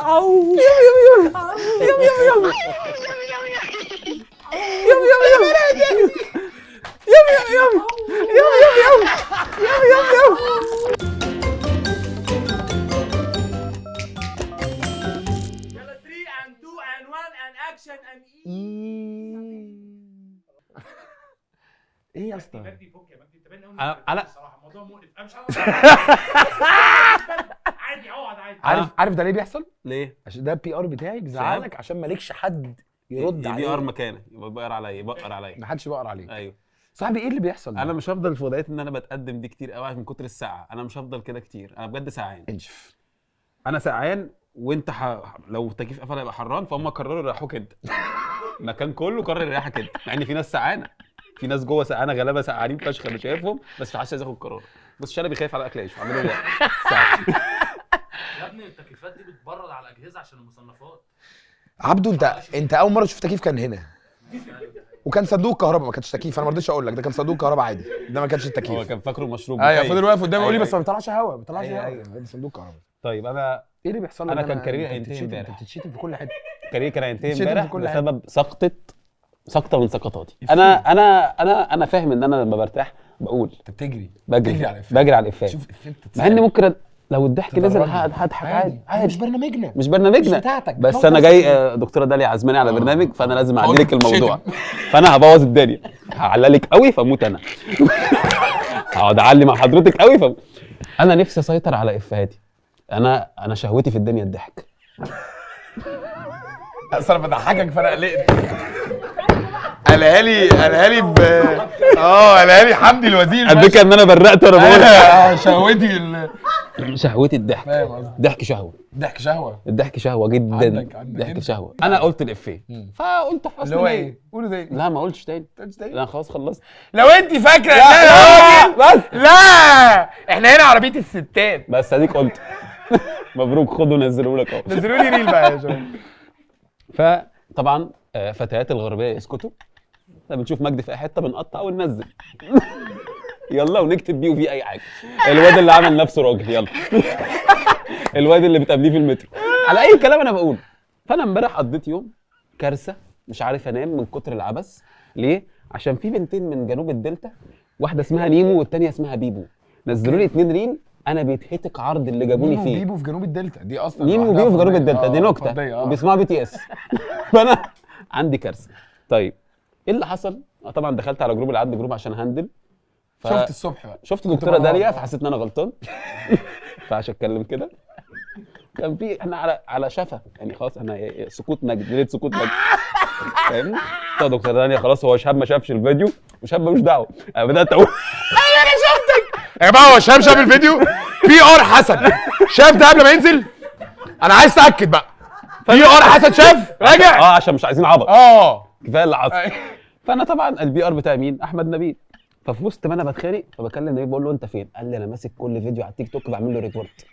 ايه يا اسطى؟ انا بصراحه الموضوع مقرف. انا مش عادي اقعد عادي. عارف ده ليه بيحصل؟ ليه؟ عشان ده البي ار بتاعي بيزعلك عشان مالكش حد يرد عليه. بي ار مكانه يبقى بقر عليا ما حدش بيقر عليك. ايوه صاحبي ايه اللي بيحصل ده؟ انا مش هفضل في وضعيه ان انا بتقدم دي كتير قوي من كتر الساعه. انا مش هفضل كده كتير. انا بجد ساعان. انشف. انا ساعان وانت لو التكييف قفل هيبقى حران، فهم قرروا يريحوك انت. المكان كله قرر يريحك انت، مع ان في ناس ساعانه، في ناس جوه ساعانه غلابه ساعانين فشخ انا شايفهم، بس في حدش عايز ياخد قرار. بص شلبي خايف على اكل عيشه، عاملين ايه؟ يا ابني التكييفات دي بتبرد على الاجهزه عشان المصنفات. عبدو انت اول مره تشوف تكييف كان هنا وكان صندوق كهرباء، ما كانش تكييف. انا ما رضيتش اقول لك ده كان صندوق كهرباء عادي، ده ما كانش هو التكييف. كان فاكره مشروب. ايوه فضل واقف قدامي يقول لي بس ما أيوة. بيطلعش هواء، ما بيطلعش أيوة، هواء. أيوة. ده صندوق كهرباء. طيب انا ايه اللي بيحصل لك؟ انا كان كاريري هينتهي انت امبارح. بتتشتم في كل حته. كاريري كان هينتهي بتشتم في امبارح كل حاجة. بسبب سقطه من سقطاتي. انا فاهم ان انا لما برتاح بقول انت بتجري بجري على الإفيه. بجري على الافيه، شوف الإفيه مع ان ممكن لو الضحك نزل هضحك عادي. عادي. مش برنامجنا مش برنامجنا مش بتاعتك. بس انا جاي دكتوره داليا عزماني على برنامج، فانا لازم اعدي لك فقلت الموضوع. فانا هبوظ الدنيا، هعللك قوي فموت انا. هقعد اعلي مع حضرتك قوي انا نفسي اسيطر على افهاتي. انا شهوتي في الدنيا الضحك. اصل انا بضحكك فانا قلقت. قالها لي قالها لي حمدي الوزير. اديك ان انا برقت وانا بقول شهوتي الضحك. فاهم قصدي. ضحك شهوه. ضحك شهوه. الضحك شهوه جدا. عندك ضحك انت. شهوه. انا قلت الافيه فقلت حسن اللي هو نية. ايه؟ قوله تاني. لا ما قلتش تاني. تاني. لا خلاص خلصت. لو انت فاكره ان لا انا راجل بس لا، احنا هنا عربيه الستات. بس اديك قلت. مبروك، خدوا نزلوا لك اهو. نزلوا لي ريل بقى يا شباب. فطبعا فتيات الغربيه يسكتوا. احنا بنشوف مجدي في اي حته بنقطع وننزل. يلا ونكتب بيه وفيه اي حاجه. الواد اللي عمل نفسه راجل يلا. الواد اللي بتقابليه في المترو على اي كلام انا بقوله. فانا امبارح قضيت يوم كارثه، مش عارف انام من كتر العبث. ليه؟ عشان في بنتين من جنوب الدلتا، واحده اسمها نيمو والتانيه اسمها بيبو، نزلوا لي 2 ريل انا بيتهتك عرض اللي جابوني نيمو فيه. وبيبو في جنوب الدلتا دي اصلا. نيمو وبيبو في جنوب الدلتا دي نكته وبيسمعوا بي تي اس. فانا عندي كارثه. طيب ايه اللي حصل؟ طبعا دخلت على جروب العد جروب عشان هندل. شفت الصبح بقى شفت دكتوره داليا فحسيت ان انا غلطان. فعشان اتكلم كده كان في احنا على شفا يعني خلاص احنا سكوت مجد، ليله سكوت مجد. فاهمني؟ طب دكتور داليا خلاص هو شهاب ما شافش الفيديو وشهاب ملوش دعوه. انا بدات اقول انا شفتك يا جماعه. هو شاف الفيديو بي ار حسن شاف ده قبل ما ينزل. انا عايز اتاكد بقى بي ار حسن شاف راجع عشان مش عايزين عبط. كفايه اللي حصل. فانا طبعا البي ار بتاع مين؟ احمد نبيل. ففي وسط ما انا بتخانق فبكلم نبيل بقول له انت فين؟ قال لي انا ماسك كل فيديو على التيك توك بعمل له ريبورت.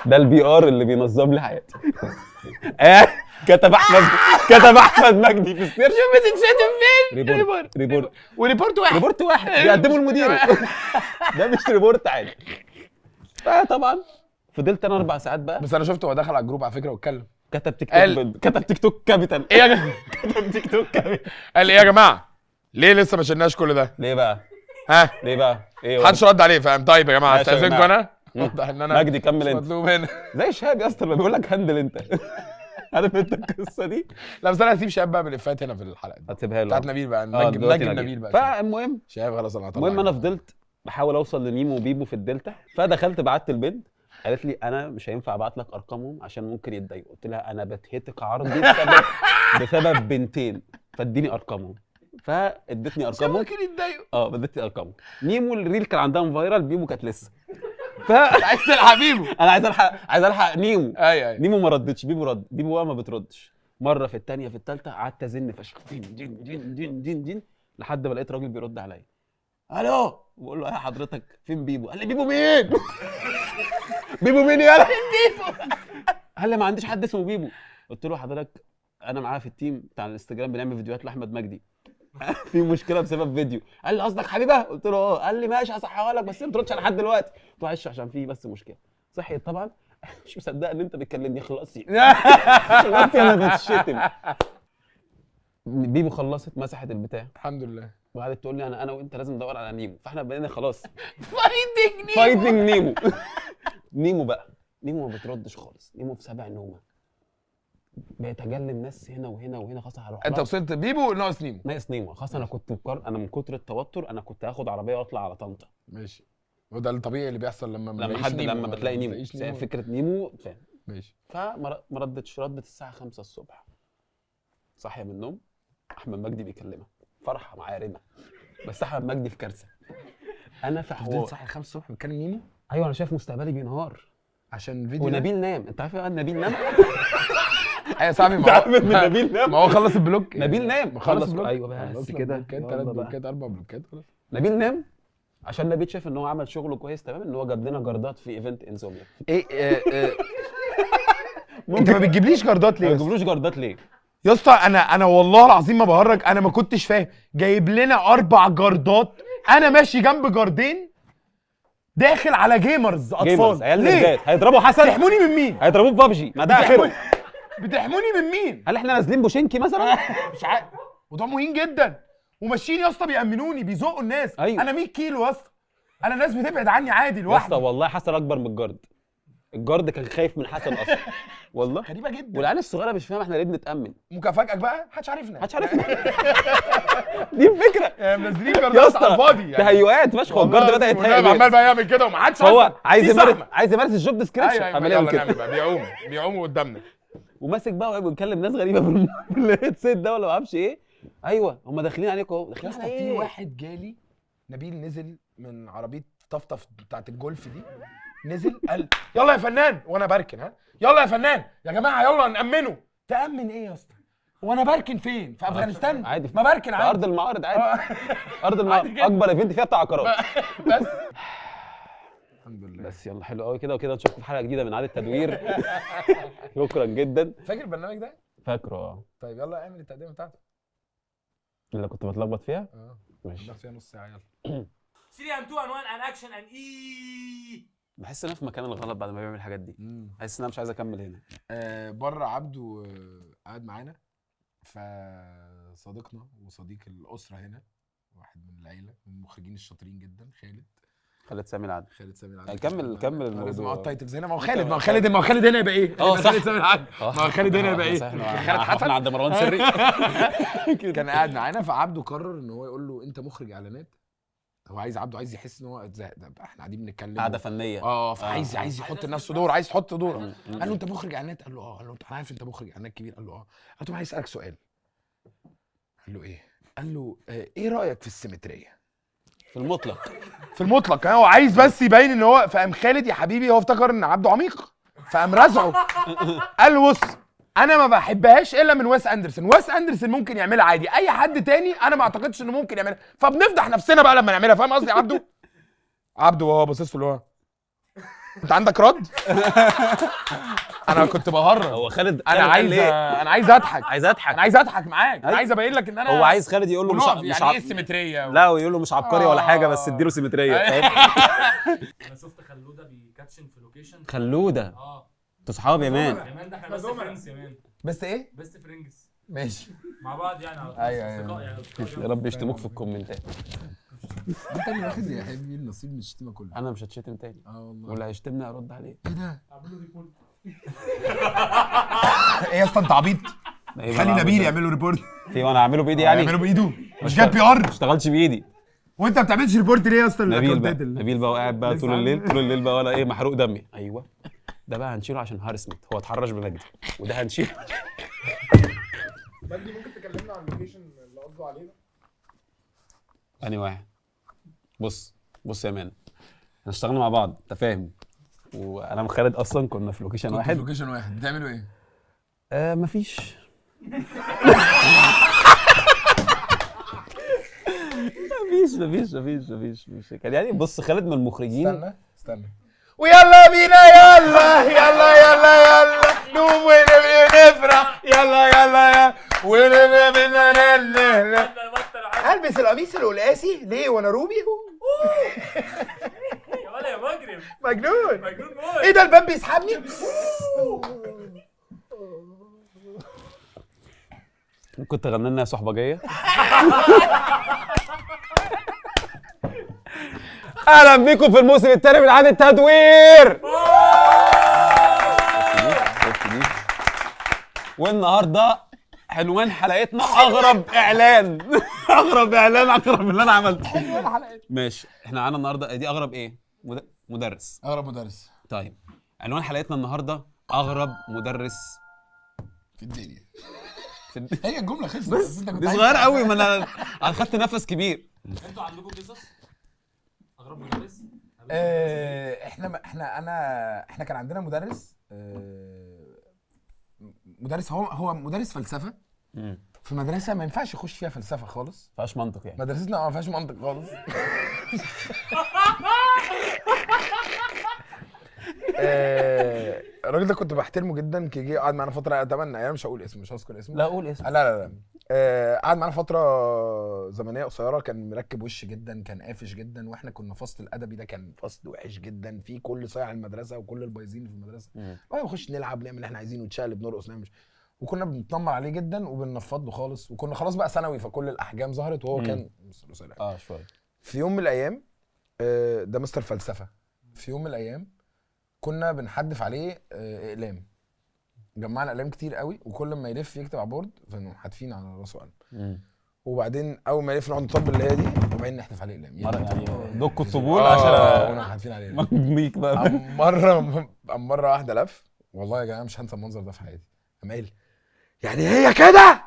ده البي ار اللي بينظم لي حياتي. كتب احمد مجدي في السيرش. شوف بتتشتم فين؟ ريبورت وريبورت واحد بيقدمه المدير. ده مش ريبورت عادي. فطبعا فضلت انا 4 ساعات بقى. بس انا شفته هو دخل على الجروب على فكره واتكلم. كتب تيك توك كابيتال. ايه يا جماعه؟ كتب تيك توك كابيتال. قال ايه يا جماعه؟ ليه لسه ما شلناش كل ده؟ ليه بقى؟ ليه بقى؟ ايه محدش رد عليه. فاهم؟ طيب يا جماعه ماشي يا استاذنكم جماعة. انا واضح ان انا مجدي كمل انت. مطلوب هنا زي شهاب يا اسطى اللي بيقول لك هندل انت. عارف انت القصه دي؟ لا بس انا هسيب شهاب بقى بالافات هنا في الحلقه دي هتسيبها له بتاعت نبيل بقى. نجم نبيل بقى. فالمهم شهاب خلاص انا هطلع. انا فضلت بحاول اوصل لنيمو وبيبو في الدلتا. فدخلت بعت البنت قالت لي انا مش هينفع ابعت لك ارقامهم عشان ممكن يتضايقوا. قلت لها انا بتهتك عرضي بسبب بنتين فاديني ارقامهم. فادتني ارقامهم. ممكن يتضايقوا. ادتني ارقامهم. نيمو الريل كان عندها فايرال، بيبو كانت لسه. عايز تلحق بيبو. انا عايز الحق نيمو. ايوه نيمو ما ردتش، بيبو رد. بيبو بقى ما بتردش. مره في الثانيه في الثالثه قعدت ازن فشخ دين لحد ما لقيت راجل بيرد عليا. الو، بقول له ايه حضرتك فين بيبو؟ قال لي بيبو مين؟ بيبو مين يالا؟ بيبو. قال لي ما عنديش حد اسمه بيبو. قلت له حضرتك انا معايا في التيم بتاع الانستجرام بنعمل فيديوهات لاحمد مجدي. في مشكله بسبب فيديو. قال لي قصدك حبيبه؟ قلت له قال لي ماشي هصحيها لك بس ما تردش لحد دلوقتي. قلت له معلش عشان في بس مشكله. صحيت طبعا مش مصدق ان انت بتكلمني، خلصي خلصي انا بتشتم. بيبو خلصت مسحت البتاع الحمد لله. وقعدت تقول لي انا وانت لازم ندور على نيمو، فاحنا بقينا خلاص فايتنج فايتنج نيمو. نيمو بقى، نيمو ما بتردش خالص، نيمو في 7 نومه بيتجلى الناس هنا وهنا وهنا. خلاص هروح انت وصلت بيبو ناقص نيمو. ناقص نيمو خلاص. انا كنت انا من كتر التوتر انا كنت هاخد عربيه واطلع على طنطا. ماشي. وده الطبيعي اللي بيحصل لما بتلاقي نيمو. فكره نيمو فاهم. ماشي. فما ردتش، ردت الساعه 5 الصبح صاحيه من النوم، احمد مجدي بيكلمها، فرحه معارمه، بس احمد مجدي في كارثه. انا في حوار. صاحي 5 الصبح بتكلم نيمو؟ ايوه انا شايف مستقبلي بينهار عشان فيديو ونبيل نام. انت عارف ان نبيل نام؟ ايوه صاحبي. انت عارف ان نبيل نام؟ ما هو خلص البلوك. نبيل نام خلص خلص. ايوه بس كده 3 بلوكات 4 بلوكات خلاص. نبيل نام عشان نبيل شايف ان هو عمل شغله كويس تمام، ان هو جاب لنا جردات في ايفنت انزوميا. ايه انت ما بتجيبليش جردات ليه؟ ما بيجيبلوش جردات ليه؟ يا اسطى انا والله العظيم ما بهرج، انا ما كنتش فاهم. جايب لنا 4 جردات، انا ماشي جنب جاردين داخل على جيمرز اطفال. عيال ليه؟ نردات هيضربوا حسن. بتحموني من مين؟ هيضربوه في بابجي، ما ده اخره. بتحموني من مين؟ هل احنا نازلين بوشينكي مثلا؟ مش عارف. وده مهين جدا وماشيين يا اسطى بيأمنوني بيزقوا الناس. أيوة. انا 100 كيلو يا اسطى، انا الناس بتبعد عني عادي يا لوحدي. اسطى والله حسن اكبر من الجارد. الجارد كان خايف من حسن اصلا والله. غريبه جدا. والعيال الصغيره مش فاهمه احنا ليه بنتامن. مكافئك بقى محدش عارفنا. محدش عارفنا. دي الفكره منزلين يا جردات على الفاضي اسطى. تهيؤات فشخ. هو الجارد بدا يتهيأ عمال بقى يعمل كده ومحدش هو عايز في يمارس زحمة. عايز يمارس الجوب ديسكريبشن. ايوه عمال يلا يعمل نعمل كده بقى. بيعوموا قدامنا. وماسك بقى وبيكلم ناس غريبه بالهيدسيت ده ولا ما اعرفش ايه. ايوه هم داخلين عليكم اهو. داخلين على في ايه؟ واحد جالي، نبيل نزل من عربيه طفطف بتاعت الجولف دي، نزل قال يلا يا فنان وانا بركن. ها يلا يا فنان يا جماعه يلا نأمنه. تأمن ايه يا اسطى؟ وانا بركن فين؟ في افغانستان؟ عادي. ما بركن في عادي. ارض المعارض عادي. ارض المعارض اكبر ايفنت فيها بتاع عقارات. بس الحمد لله. بس يلا حلو قوي كده وكده. نشوفكم في حلقه جديده من عاده التدوير. شكرا جدا. فاكر البرنامج ده؟ فاكره. طيب يلا اعمل التقديمه بتاعته. اللي كنت بتلخبط فيها. ماشي. هناخد فيها نص ساعه يلا. 3 and 2 and 1 and action and E. بحس ان انا في مكان الغلط بعد ما بعمل الحاجات دي. بحس ان انا مش عايز اكمل هنا. بره عبده قاعد معانا، فصديقنا وصديق الاسره هنا، واحد من العيله من المخرجين الشاطرين جدا، خالد سامي العدل. خالد سامي العدل. كمل لازم الموضوع. اقعد تايتلز هنا. ما هو خالد هنا يبقى ايه؟ صح. خالد سامي العدل. ما هو خالد هنا يبقى ايه؟ خالد حسن. احنا عند مروان سري. كان قاعد معانا، فعبده قرر ان هو يقول له انت مخرج اعلانات. هو عبده عايز يحس ان هو احنا قاعدين بنتكلم قاعده فنيه. فعايز يحط لنفسه دور، عايز يحط دور. قال له انت مخرج اعلانات؟ قال له قال له انا عارف انت مخرج اعلانات كبير. قال له قلت له عايز اسالك سؤال. قال له ايه؟ قال له ايه رايك في السيمتريه في المطلق؟ في المطلق. هو عايز بس يبين ان هو. فقام خالد يا حبيبي هو افتكر ان عبده عميق، فقام رزعه. قال له بص انا ما بحبهاش الا من ويس اندرسون. ويس اندرسون ممكن يعملها عادي، اي حد تاني انا ما اعتقدش انه ممكن يعملها، فبنفضح نفسنا بقى لما نعملها. فاهم قصدي يا عبده؟ عبده وهو باصص له اللي هو انت عندك رد؟ انا كنت بهرج. هو خالد انا عايز اضحك. انا عايز اضحك معاك. انا عايز ابين لك ان انا. هو عايز خالد يقول له مش يعني ايه السيمتريه لا ويقول له مش عبقري ولا حاجه، بس اديله سيمتريه. انا شفت خلوده بيكاتشن في لوكيشن. خلوده انتوا صحاب يا مان. يا مان ده احنا بس فريندز يا مان. بس ايه؟ بيست فريندز ماشي مع بعض يعني. ايوه اصدقاء يعني. يا رب يشتموك في الكومنتات. انت اللي واخد يا حبيبي النصيب من الشتيمه كلها. انا مش هتشتم تاني. والله. واللي هيشتمني هرد عليه. ايه ده؟ اعملوا ريبورت. ايه يا اسطى انت عبيط؟ خلي نبيل يعمل له ريبورت. في وانا اعمله بايدي يعني؟ يعمله بايده مش جاب بي ار. ما اشتغلش بايدي. وانت ما بتعملش ريبورت ليه يا اسطى؟ نبيل بقى قاعد بقى طول الليل بقى ولا ايه محروق دمي. ايوه ده بقى هنشيله عشان هارسمنت. هو اتحرش بمجدي وده هنشيله. مجدي ممكن تكلمنا عن اللوكيشن اللي قصده عليه ده؟ انهي واحد؟ بص يا مان، احنا اشتغلنا مع بعض انت فاهم، وانا وخالد اصلا كنا في لوكيشن واحد. بتعملوا ايه؟ مفيش. مفيش كان يعني. بص خالد من المخرجين. استنى ويلا بينا يلا نقوم ونفرح يلا ونبنا البس القميص القلاسي ليه وانا روبي؟ يا ولا يا مجرم مجنون موت. ايه ده الباب بيسحبني؟ كنت غنى لنا يا صحبجيه. اهلا بيكم في الموسم الثاني من عاد التدوير. والنهارده عنوان حلقتنا اغرب اعلان. اغرب اعلان، اغرب اللي انا عملته. ماشي، احنا معانا النهارده دي اغرب ايه؟ مدرس. اغرب مدرس طيب عنوان حلقتنا النهارده اغرب مدرس في الدنيا. في هي الجمله خلصت بس انت دي صغيره قوي، ما انا اخدت نفس كبير. انتوا عندكم قصص؟ اغرب مدرس؟ احنا كان عندنا مدرس مدرس هو مدرس فلسفه في مدرسه ما ينفعش يخش فيها فلسفه خالص. ما فيهاش منطق يعني. مدرستنا ما فيهاش منطق خالص. الراجل ده كنت بحترمه جدا. جه قعد معانا فتره، اتمنى انا مش هقول اسمه، مش هذكر اسمه. لا قول اسمه. لا قعد معانا فتره زمنيه قصيره. كان مركب وش جدا، كان قافش جدا، واحنا كنا فصل الادبي ده كان فصل وحش جدا فيه كل صايع المدرسه وكل البايظين في المدرسه. نخش نلعب نعمل اللي احنا عايزينه، نتشقلب نرقص نعمل، وكنا بنتنمر عليه جدا وبننفض له خالص. وكنا خلاص بقى ثانوي فكل الاحجام ظهرت وهو كان شويه. في يوم من الايام ده مستر فلسفه. في يوم من الايام كنا بنحدف عليه اقلام. جمعنا اقلام كتير قوي، وكل ما يلف يكتب على بورد فنقوم حادفين على راسه قلم. وبعدين اول ما يلف نقعد نطبل اللي هي دي، وبعدين نحدف عليه اقلام يعني دك الطبول عشان ونقعد حادفين عليه ميك بقى. مره واحده لف، والله يا جماعه مش هنسى المنظر ده في حياتي. قام قايل يعني هي كده؟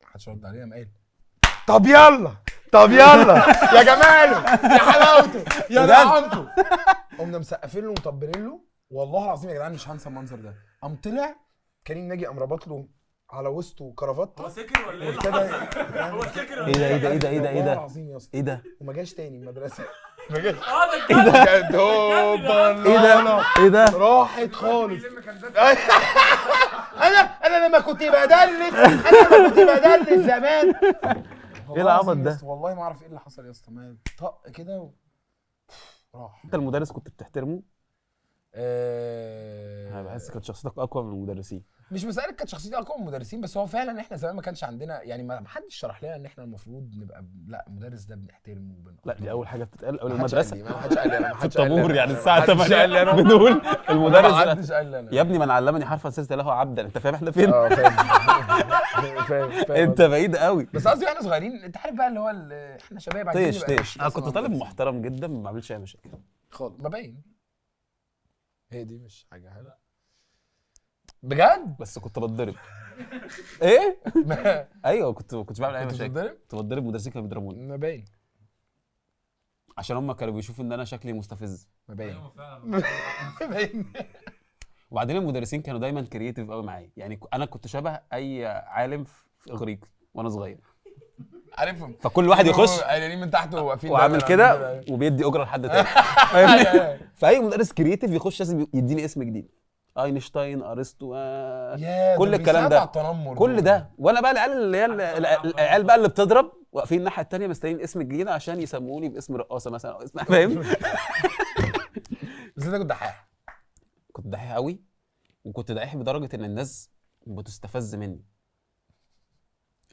محدش رد عليه. قام قايل طب يلا يا جماله يا حلاوته يا نعمته. قمنا مسقفين له ومطبلين له، والله العظيم يا جدعان مش هنسى المنظر ده. قام طلع كريم ناجي، قام ربط له على وسطه كرافته. هو سكر ولا ايه اللي حصل؟ هو سكر ولا ايه ده والله العظيم يا اسطى ايه ده؟ وما جاش تاني المدرسه. ما جاش. ايه ده؟ راحت خالص. انا لما كنت بدلس زمان. ايه العبط ده؟ والله ما اعرف ايه اللي حصل يا اسطى. ما طق كده راح. انت المدرس كنت بتحترمه؟ انا بحس كانت شخصيتك اقوى من المدرسين. مش مسألة كانت شخصيتي اقوى من المدرسين، بس هو فعلا احنا زمان ما كانش عندنا، يعني ما حدش شرح لنا ان احنا المفروض نبقى لا المدرس ده بنحترمه لا دي اول حاجه بتتقال قبل ما حدش قال المدرسه. لي، ما حدش قال لي انا، ما في حدش قال لي الطابور أنا. يعني ما الساعه حدش قال لي 8 أنا. بنقول المدرس ما حدش قال لي انا يا ابني من علمني حرفا سلسله له عبدا. انت فاهم احنا فين؟ فاهم انت بعيد قوي. بس قصدي واحنا صغيرين انت عارف بقى اللي هو احنا شباب عايزين طيش نبقى انا كنت طالب محترم جدا ما بعملش اي مشاكل خالص. ما باين هي دي مش حاجه حلوه بجد. بس كنت بتضرب. ايه؟ ايوه كنت بعمل اي مشاكل. كنت بتضرب، مدرسين كانوا بيضربوني. ما باين عشان هم كانوا بيشوفوا ان انا شكلي مستفز. ما باين ايوه فعلا. ما باين. وبعدين المدرسين كانوا دايما كرييتيف قوي معايا. يعني انا كنت شبه اي عالم في اغريقي وانا صغير. عارفهم فكل واحد يخش قايلين من تحت وواقفين وعامل كده وبيدي اجره لحد تاني. فاهمني؟ فاي مدرس كرييتيف يخش لازم يديني اسم جديد. اينشتاين، ارسطو، كل الكلام ده كل ده. وانا بقى العيال اللي هي العيال بقى اللي بتضرب واقفين الناحيه الثانيه مستنيين اسم جديد عشان يسموني باسم رقاصه مثلا او اسم، فاهم؟ بس انت كنت دحيح. كنت دحيح قوي، وكنت دحيح بدرجه ان الناس بتستفز مني.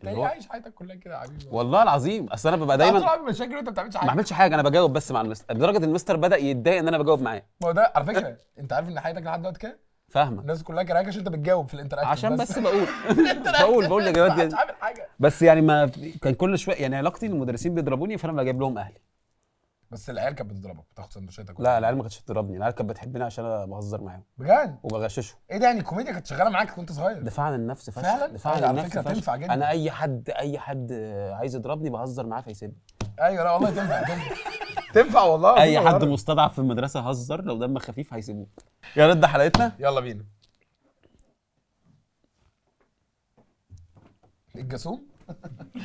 انت عايش حياتك كلها كده يا حبيبي والله العظيم. اصل انا ببقى دايما طالع مشاكل وانت ما بتعملش حاجه. ما بعملش حاجه، انا بجاوب بس مع المستر لدرجه ان المستر بدا يتضايق ان انا بجاوب معاه. ما هو ده على فكره انت عارف ان حياتك لحد دلوقتي كده فاهمه. الناس كلها كراهك عشان انت بتجاوب في الانتراكشن. عشان بس بقول بقول الاجابات مش عامل حاجه. بس يعني ما كان كل شويه يعني علاقتي ان المدرسين بيضربوني فانا بجيب لهم اهلي. بس العيال كانت بتضربك بتاخد سندوتشاتك. لا العيال ما كانتش بتضربني، العيال كانت بتحبني عشان انا بهزر معاهم بجد وبغششهم. ايه ده؟ يعني الكوميديا كانت شغاله معاك وانت صغير؟ دفاع عن النفس فشخ. فعلا دفاع عن على النفس فكره تنفع جدا. انا اي حد عايز يضربني بهزر معاه فيسيبني. ايوه لا والله تنفع والله. اي حد مستضعف في المدرسه هزر لو دمك خفيف هيسيبوك. يا رد حلقتنا يلا بينا. الجاسوم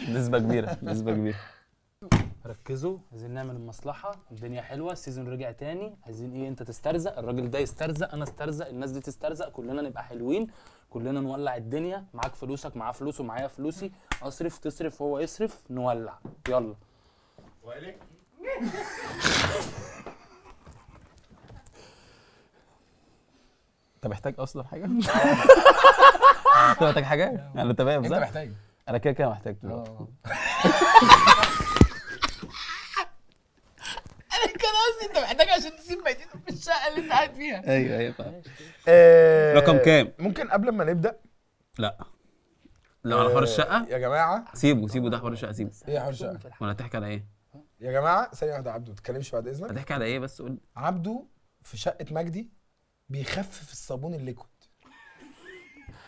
نسبه كبيره نسبه كبيره. ركزوا، عايزين نعمل المصلحه، الدنيا حلوه، السيزون رجع تاني، عايزين ايه؟ انت تسترزق، الراجل ده يسترزق، انا استرزق، الناس دي تسترزق، كلنا نبقى حلوين، كلنا نولع الدنيا. معاك فلوسك، معاه فلوسه، معايا فلوسي، اصرف تصرف هو يصرف، نولع. يلا. انت محتاج اصلا حاجه؟ انت محتاج حاجه؟ يعني انت فاهم انت صح؟ محتاج. انا كده كده محتاج دلوقتي. انا كان قصدي انت محتاج عشان تسيب بيتك في الشقه اللي انت قاعد فيها. ايوه فاهم. رقم كام؟ ممكن قبل ما نبدا لا على حوار الشقه يا جماعه. سيبه ده حوار الشقه سيبه. ايه حوار الشقه؟ ولا هتحكي على ايه؟ يا جماعه ثانيه واحده، عبده ما تتكلمش بعد اذنك. هتحكي على ايه بس قول. عبده في شقه مجدي بيخفف الصابون الليكويد.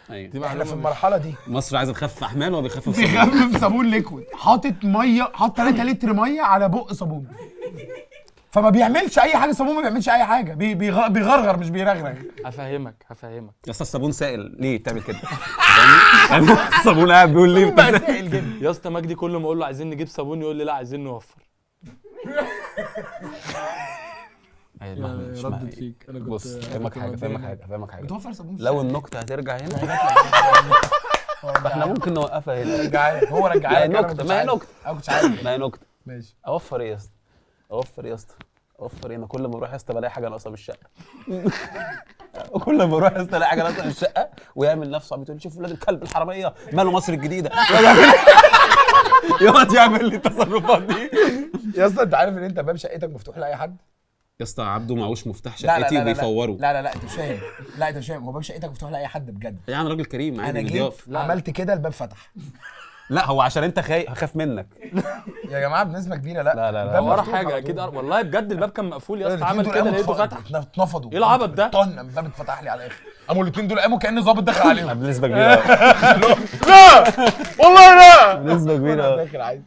ايوه احنا في المرحله دي مصر عايزه تخفف احمال وهو بيخفف صابون. بيخفف صابون ليكويد، حاطط ميه، حاطط 3 لتر ميه على بق صابون، فما بيعملش اي حاجه. صابون ما بيعملش اي حاجه، بيغرغر مش بيرغرغ. هفهمك يا اسطى الصابون سائل ليه بتعمل كده؟ يعني الصابون قاعد بيقول ليه بقى سائل جدا. يا اسطى مجدي كل ما اقول له عايزين نجيب صابون يقول لي لا عايزين نوفر. ردت فيك. انا كنت بص فاهمك حاجه بتوفر صابون لو النكته هترجع هنا فاحنا ممكن نوقفها هنا. رجعها هو رجعها لك. نكته ما هي نكته انا كنتش عارف. ما هي نكته. ماشي. اوفر ايه يا اسطى؟ اوفر ايه؟ انا كل ما اروح يا اسطى بلاقي حاجه ناقصه في الشقه. كل ما اروح يا اسطى الاقي حاجه ناقصه في الشقه ويعمل نفسه عم بتقول شوف ولاد الكلب الحراميه ماله مصر الجديده. يقعد يعمل لي التصرفات دي. يا اسطى انت عارف ان انت باب شقتك مفتوح لاي حد؟ يا اسطى عبده معهوش مفتاح شقتي وبيفوروا. لا انت مش فاهم. لا انت مش فاهم، هو باب شقتك مفتوح لاي حد بجد. يعني راجل كريم عادي انا مضياف. جيت عملت كده الباب فتح. لا هو عشان انت هخاف منك. يا جماعه بنسبه كبيره لا لا ورا حاجه اكيد والله بجد الباب كان مقفول يا اسطى، عمل كده لقيته فتح. اتنفضوا. ايه العبط ده؟ طن الباب اتفتح لي على الاخر. قاموا الاثنين دول قاموا كأن ظابط داخل عليهم. بنسبه كبيره. لا والله لا. بنسبه كبيره. داخل عادي.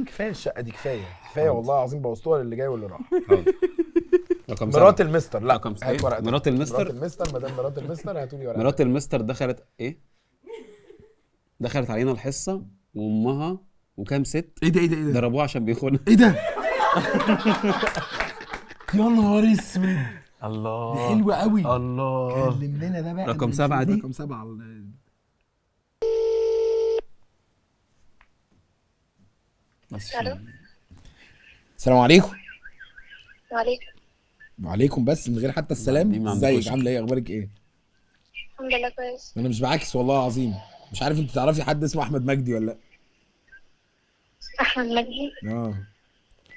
كفايه الشقه دي، كفايه والله العظيم، بوظتوها للي جاي واللي راح. رقم مرات المستر. لا رقم هات ورقتك. مرات المستر. مدام مرات المستر هاتوا لي ورقتك. مرات المستر دخلت ايه؟ دخلت علينا الحصه وامها وكام ست. ايه ده ضربوها عشان بيخونها. ايه ده؟ يا نهار اسود. الله ده حلو قوي. الله. كلم لنا ده بقى. رقم 7 دي. رقم 7 الو. السلام عليكم. وعليكم. وعليكم بس من غير حتى السلام. ازيك؟ عامله ايه؟ اخبارك ايه؟ الحمد لله كويس. انا مش بعاكس والله العظيم. مش عارف انت تعرفي حد اسمه احمد مجدي ولا لا؟ احمد مجدي؟ اه.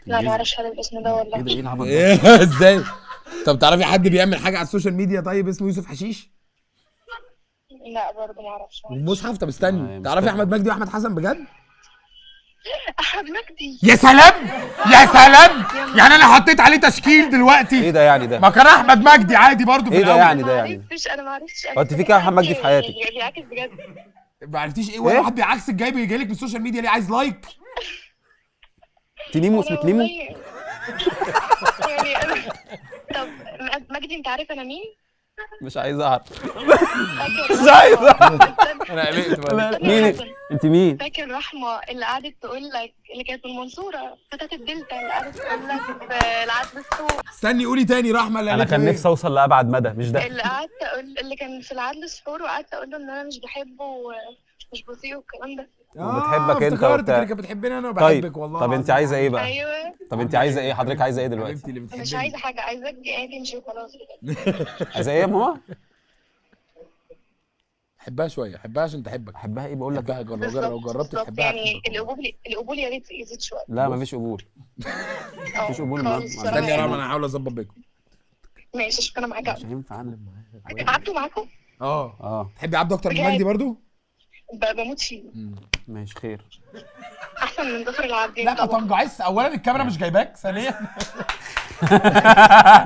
لا ما اعرفش حد بالاسم ده والله. ايه العبط ده؟ ايه ازاي؟ طب تعرفي حد بيعمل حاجه على السوشيال ميديا طيب اسمه يوسف حشيش؟ لا برضه ما اعرفش. والمصحف. طب استني، تعرفي احمد مجدي واحمد حسن بجد؟ احمد مجدي. يا سلام يا سلام. يعني انا حطيت عليه تشكيل دلوقتي. ايه ده يعني ده؟ ما كان احمد مجدي عادي برضه في ايه ده الاول. يعني ده يعني؟ انا ما عرفتش. هو انت في كام احمد مجدي في حياتك؟ بيعكس بجد. ما عرفتيش ايه؟ ولا واحد بيعكسك جاي بيجي لك من السوشيال ميديا ليه عايز لايك؟ تنيمو اسمك نيمو؟ يعني انا. طب مجدي انت عارف انا مين؟ مش عايز اعرف. مش عايز انا قلقت بقى. مين انت مين؟ فاكر رحمه اللي قعدت تقول لك اللي كانت من المنصوره فتاه الدلتا اللي قعدت تقول لك العدل السوق. استني قولي تاني. رحمه اللي انا كان نفسي اوصل لابعد مدى مش ده. اللي قعدت اقول اللي كان في العدل السحور وقعدت اقول له ان انا مش بحبه ومش بطيء والكلام ده. وبتحبك انت افتكرت وبتاع. كده بتحبني انا طيب وبحبك والله. طب انت عايزه ايه بقى؟ ايوه. طب انت عايزه ايه؟ حضرتك عايزه ايه دلوقتي؟ حبيبتي اللي بتحبني. مش عايزه حاجه، عايزاك تمشي وخلاص. عايزه ايه يا ماما؟ حبها شويه، حبها عشان تحبك. احبها ايه بقول لك؟ حبها لو جربت تحبها. يعني القبول يا ريت يزيد شويه. لا مفيش قبول. مفيش قبول. استني يا رامي انا هحاول اظبط بيكم. ماشي شوف انا معاك. مش هينفع اعلم معاها. عبده معاكم؟ اه. تحبي عبده اكتر من مجدي برضو؟ بموت فيه. ماشي خير. احسن من ظفر العابدين. لا ما تنجعيش. اولا الكاميرا مش جايباك، ثانيا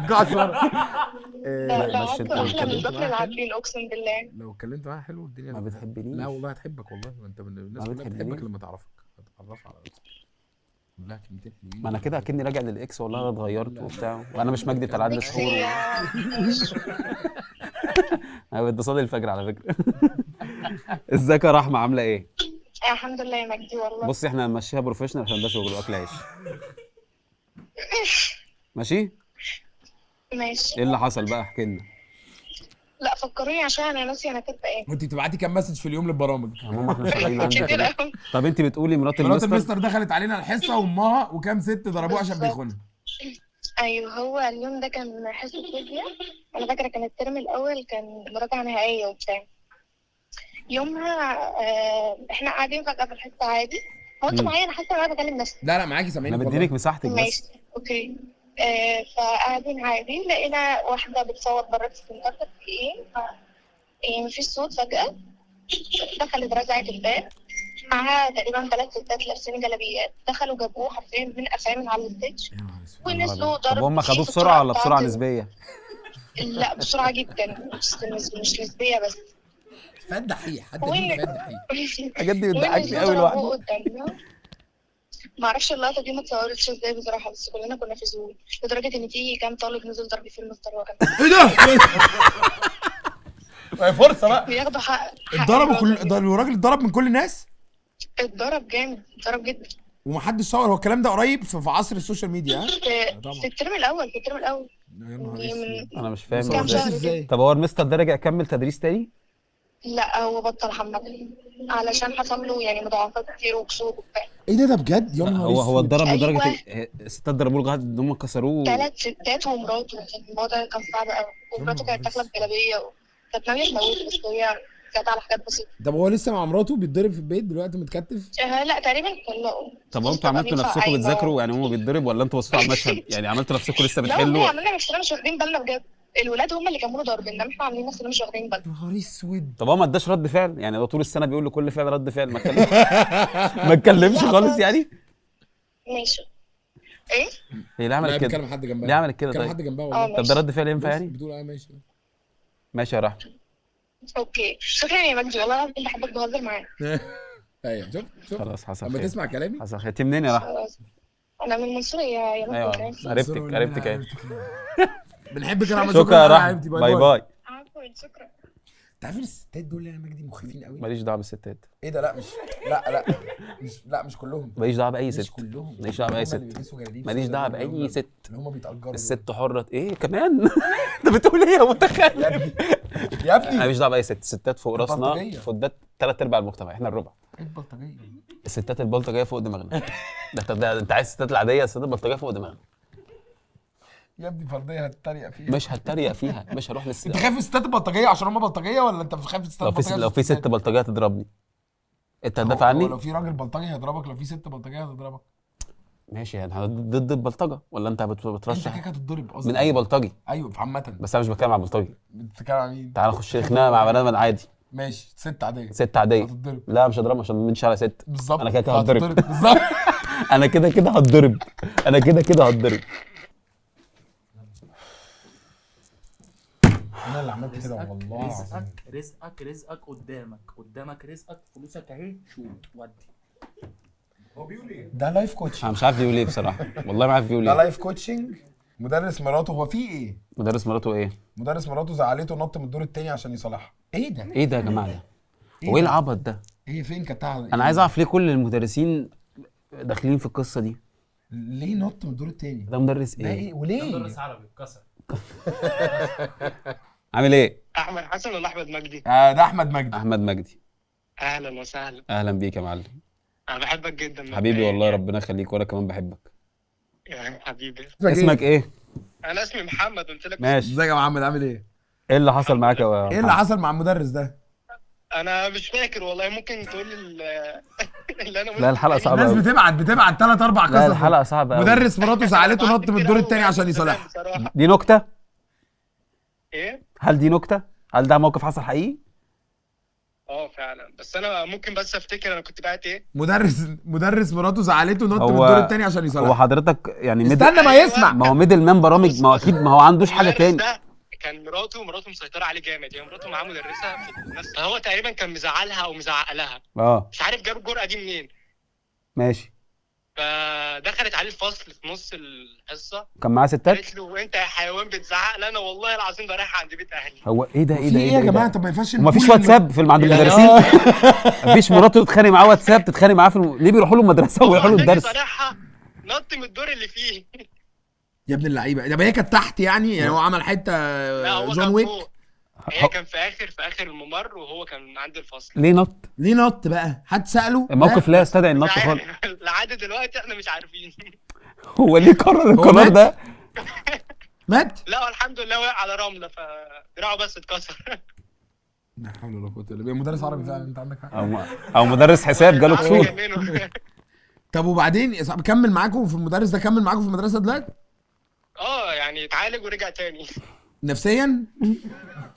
قاعد لا عبده احلى من ظفر العابدين اقسم بالله. لو اتكلمت معاها حلو الدنيا ما بتحبنيش. لا والله هتحبك والله. انت من الناس اللي بتحبك لما تعرفك هتتعرف على نفسك. لا كلمتين حلوين. ما انا كده اكني راجع للاكس والله. انا اتغيرت وبتاع وانا مش مجدي بتاع العدل سحور. انا بتصلي الفجر على فكره. ازيك يا رحمه عامله ايه؟ الحمد لله يا مجدي والله. بصي احنا هنمشيها بروفيشنال عشان ده شغل واكل عيش. ماشي؟ ماشي. ايه اللي حصل بقى؟ احكي لنا. لا فكروني عشان انا ناسيه انا كاتبه ايه. وانت بتبعتي كام مسج في اليوم للبرامج؟ يا ماما احنا شغالين عندك كتير كده. قوي. طب انت بتقولي مرات مرات المستر. المستر دخلت علينا الحصه وامها وكام ست ضربوها عشان بيخونها. ايوه، هو اليوم ده كان حصه فيزياء. انا فاكره كان الترم الاول كان مراجعه نهائيه وبتاع. يومها احنا قاعدين فجاه في الحصه عادي. هو انتوا معايا؟ انا حاسه ان انا بكلم نفسي. لا معاكي سامعينك انا والله. بديلك مساحتك ماشي بس. اوكي. فقاعدين عادي، لقينا واحده بتصوت بره السنتر. في ايه؟ مفيش صوت. فجاه دخلت رزعت الباب، معاها تقريبا 3 ستات لابسين جلابيات. دخلوا جابوه حرفيا من قفاه من على الستيج يا نهار اسود. ونزلوا طب ضرب هم فيه خدوه في بسرعه ولا الطرقة بسرعه بتاعت نسبيه؟ لا بسرعة جدا، مش نسبية بس. فات دحيح، حد مين فات دحيح؟ الحاجات دي بتضحكني قوي ضربوه لوحده. قدامنا. ما اعرفش اللقطة دي ما اتصورتش ازاي بصراحة، بس كلنا كنا في زول لدرجة ان في كام طالب نزل ضرب فيه المستر وكان ايه ده؟ هي فرصه بقى. بياخدوا حق اتضربوا الراجل. كل ده، الراجل اتضرب من كل الناس اتضرب جامد، اتضرب جدا. ومحدش صور. هو الكلام ده قريب في عصر السوشيال ميديا ها؟ في الترم الأول، يا نهار اسود. انا مش فاهم كام ازاي. شهر ازاي؟ طب هو المستر ده رجع كمل تدريس تاني؟ لا هو بطل حمد علشان حصل له يعني مضاعفات كتير وكسور وبتاع. ايه ده بجد؟ يا نهار هو اسود. اتضرب أيوة. لدرجه الستات ضربوه لغايه ان هم كسروه. 3 ستات ومراته. الموضوع ده كان صعب قوي، ومراته كانت داخله بجلابيه كانت ناويه تموت، بس هي جت على حاجات بسيطه. طب هو لسه مع مراته بيتضرب في البيت دلوقتي متكتف؟ لا تقريبا طلقوا. طب هو انتوا عملتوا نفسكم بتذاكروا يعني هم بيتضرب، ولا انتوا بصيتوا على المشهد؟ يعني عملتوا نفسكم لسه لا والله بتحلوا؟ عملنا نفسنا مش واخدين بالنا بجد. الولاد هم اللي كملوا ضرب، انما احنا عاملين نفسنا مش واخدين بالنا. يا نهار اسود. طب هو ما اداش رد فعل؟ يعني هو طول السنه بيقول لكل فعل رد فعل، ما اتكلمش ما اتكلمش خالص يعني؟ ماشي. ايه؟ هي ليه لا عملت كده؟ بيتكلم حد جنبها. ليه عملت كده بيتكلم طيب؟ حد جنبها اه والله. طب ده رد فعل ينفع بص، يعني؟ بتقول ماشي. ماشي يا رحمه. اوكي شكرا يا مجدي، والله العظيم بحبك، بهزر معاك. ايوه شوف خلاص حصل اما خير. تسمع كلامي. حصل خير. انت منين يا رحمه؟ خلاص. انا من المنصوره يا مجدي. ايوه فاهم؟ عرفتك ايه. بنحبك يا رحمه. شكرا يا رحمه. حبيبتي. باي باي. عفوا شكرا. انت عارفين الستات دول يا مجدي مخيفين قوي. ماليش دعوه بالستات. ايه ده؟ لا مش مش كلهم. ماليش دعوه باي مش ست. كلهم. ماليش دعوه باي هم اللي ست. بيلبسوا جلاليب ماليش سودا دعوه دول باي ست. اللي هم بيتأجروا. الست حره ايه كمان؟ انت بتقول ايه يا متخلف؟ يا انا ابني ماليش دعوه باي ست. الستات فوق راسنا، البلطجية. فوق ثلاث ارباع المجتمع، احنا الربع. ايه البلطجيه؟ الستات البلطجيه فوق دماغنا. ده انت عايز الستات العاديه، الستات البلطجيه فوق دماغنا. يا ابني فرديه هتتريق فيها. مش هتريق فيها، مش هروح انت خايف من الستات البلطجيه عشان هم بلطجيه، ولا انت خايف من الستات البلطجيه؟ لو في ست بلطجيه تضربني، انت هتدافع هو عني؟ لو في راجل بلطجي هيضربك، لو في ست بلطجيه هتضربك. ماشي، يعني ضد البلطجه، ولا انت انت بترشح كده هتتضرب قصدي. من اي بلطجي؟ ايوه عامه. بس انا مش بتكلم على بلطجي. بتتكلم عن مين؟ تعال نخش خناقه مع بني ادم عادي. ماشي ست عاديه. ست عاديه. هتتضرب. لا مش هضربها عشان ما منش على ست. بالظبط. انا كده كده هتضرب. بالظبط. انا كده هتضرب. انا كده هتضرب. انا اللي عملت كده والله العظيم. رزقك قدامك رزقك، فلوسك اهي، شوف ودي. ده لايف كوتشنج. انا مش عارف يقول ايه بصراحه، والله ما عارف يقول ده ايه. لايف كوتشنج. مدرس مراته، هو في ايه؟ مدرس مراته ايه؟ مدرس مراته زعلته نط من الدور التاني عشان يصالحها. ايه ده؟ ايه ده يا جماعه ده؟ هو ده؟ ايه العبط ده؟ هي فين كانت انا عايز اعرف ليه كل المدرسين داخلين في القصه دي. ليه نط من الدور التاني؟ ده مدرس ده ايه؟ ايه وليه؟ مدرس عربي اتكسر. عامل ايه؟ احمد حسن ولا احمد مجدي؟ ده احمد مجدي. احمد مجدي. اهلا وسهلا. اهلا بيك يا معلم. انا بحبك جدا حبيبي والله ربنا يخليك، وانا كمان بحبك. يا حبيبي. اسمك ايه؟ انا اسمي محمد، قلت لك. ماشي. ازيك يا محمد عامل ايه؟ ايه اللي حصل معاك يا ايه اللي محمد؟ حصل مع المدرس ده؟ انا مش فاكر والله، ممكن تقول لي اللي انا لا الحلقه صعبه الناس قوي. بتبعت 3 4 قصص. لا الحلقه صعبه قوي. مدرس مراته زعلته نط من الدور التاني عشان يصالحها. بصراحه. دي نكته؟ ايه؟ هل دي نكته؟ هل ده موقف حصل حقيقي؟ فعلا، بس انا ممكن بس افتكر انا كنت بعت ايه. مدرس مراته زعلته نط من هو الدور التاني عشان هو يصالحها. حضرتك يعني استنى ما يسمع. ما هو ميدل مان برامج، ما هو اكيد ما هو عندوش حاجه المدرس تاني. ده كان مراته مسيطره عليه جامد، هي مراته معاه مدرسه في نفس، فهو تقريبا كان مزعلها او مزعق لها، مش عارف جاب الجرأه دي منين. ماشي. فدخلت عليه الفصل في نص الحصه، كان معاه ستات؟ قالت له انت يا حيوان بتزعق لي، انا والله العظيم ده رايح عند بيت اهلي. هو ايه ده؟ في ايه يا جماعه؟ طب ما ينفعش ومفيش نقول واتساب في عند يعني المدرسين؟ مفيش مراته تتخانق معاه واتساب تتخانق معاه ليه بيروحوا له المدرسه ويروحوا له عشان الدرس؟ يصالحها نط من الدور اللي فيه. يا ابن اللعيبه. ده هي كانت تحت يعني هو عمل حته لا هو جون كان ويك. فوق، هي كان في اخر الممر وهو كان عند الفصل. ليه نط؟ ليه نط بقى؟ حد ساله؟ الموقف لا يستدعي النط خالص. لحد دلوقتي احنا مش عارفين. هو ليه قرر هو القرار مات؟ ده؟ مات؟ لا الحمد لله وقع على رمله فدراعه بس اتكسر. لا حول ولا قوه الا بالله. مدرس عربي فعلا، انت عندك حق. او مدرس حساب جاله كسور. طب وبعدين يا صاحبي كمل معاكم في المدرس ده، كمل معاكم في المدرسه دلوقتي؟ يعني اتعالج ورجع تاني نفسيا؟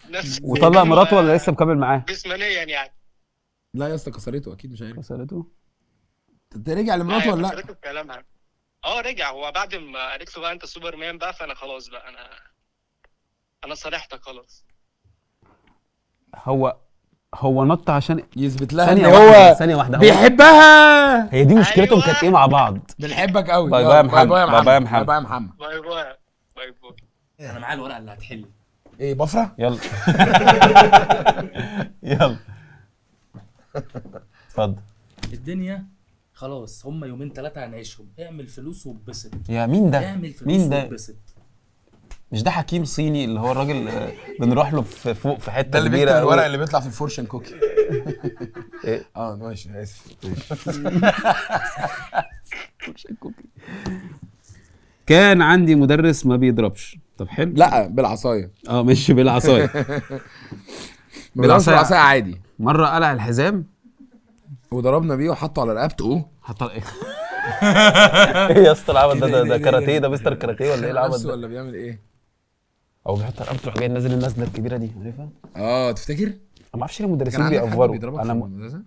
نفس وطلق مراته ولا لسه مكمل معاه؟ جسمانيا يعني. لا يا اسطى كسرته اكيد، مش عارف. كسرته؟ انت رجع لمراته ولا لا؟ كسرته بكلامها. رجع. هو بعد ما قالت له بقى انت سوبر مان بقى، فانا خلاص بقى انا صالحتك خلاص. هو نط عشان يثبت لها ثانية ان واحدة، هو ثانية واحدة، بيحبها. هي دي مشكلتهم أيوة. كانت ايه مع بعض؟ بنحبك قوي. باي باي يا محمد. باي باي يا محمد. باي باي يا محمد. باي باي باي باي. انا معايا الورقه اللي هتحل. ايه بفرة؟ يلا يلا اتفضل. الدنيا خلاص، هم يومين 3 هنعيشهم، اعمل فلوس واتبسط. يا مين ده؟ اعمل فلوس مين ده؟ واتبسط. مش ده حكيم صيني اللي هو الراجل بنروح له في فوق في حته ده اللي كبيره بيكتب قوي؟ الورق اللي بيطلع في الفورشن كوكي. ايه؟ ماشي اسف. كان عندي مدرس ما بيضربش. طب حلو. لا بالعصايه. مش بالعصايه. بالعصايه عادي. مره قلع الحزام وضربنا بيه وحطه على رقبته. حط ايه؟ ايه يا اسطى العبط ده كاراتيه؟ ده مستر كاراتيه ولا ايه العبط ده؟ ولا بيعمل ايه؟ او بيحط رقبته يروح جاي نازل النازله الكبيره دي، عارفها؟ تفتكر؟ انا ما اعرفش ليه المدرسين بيأفوروا. انا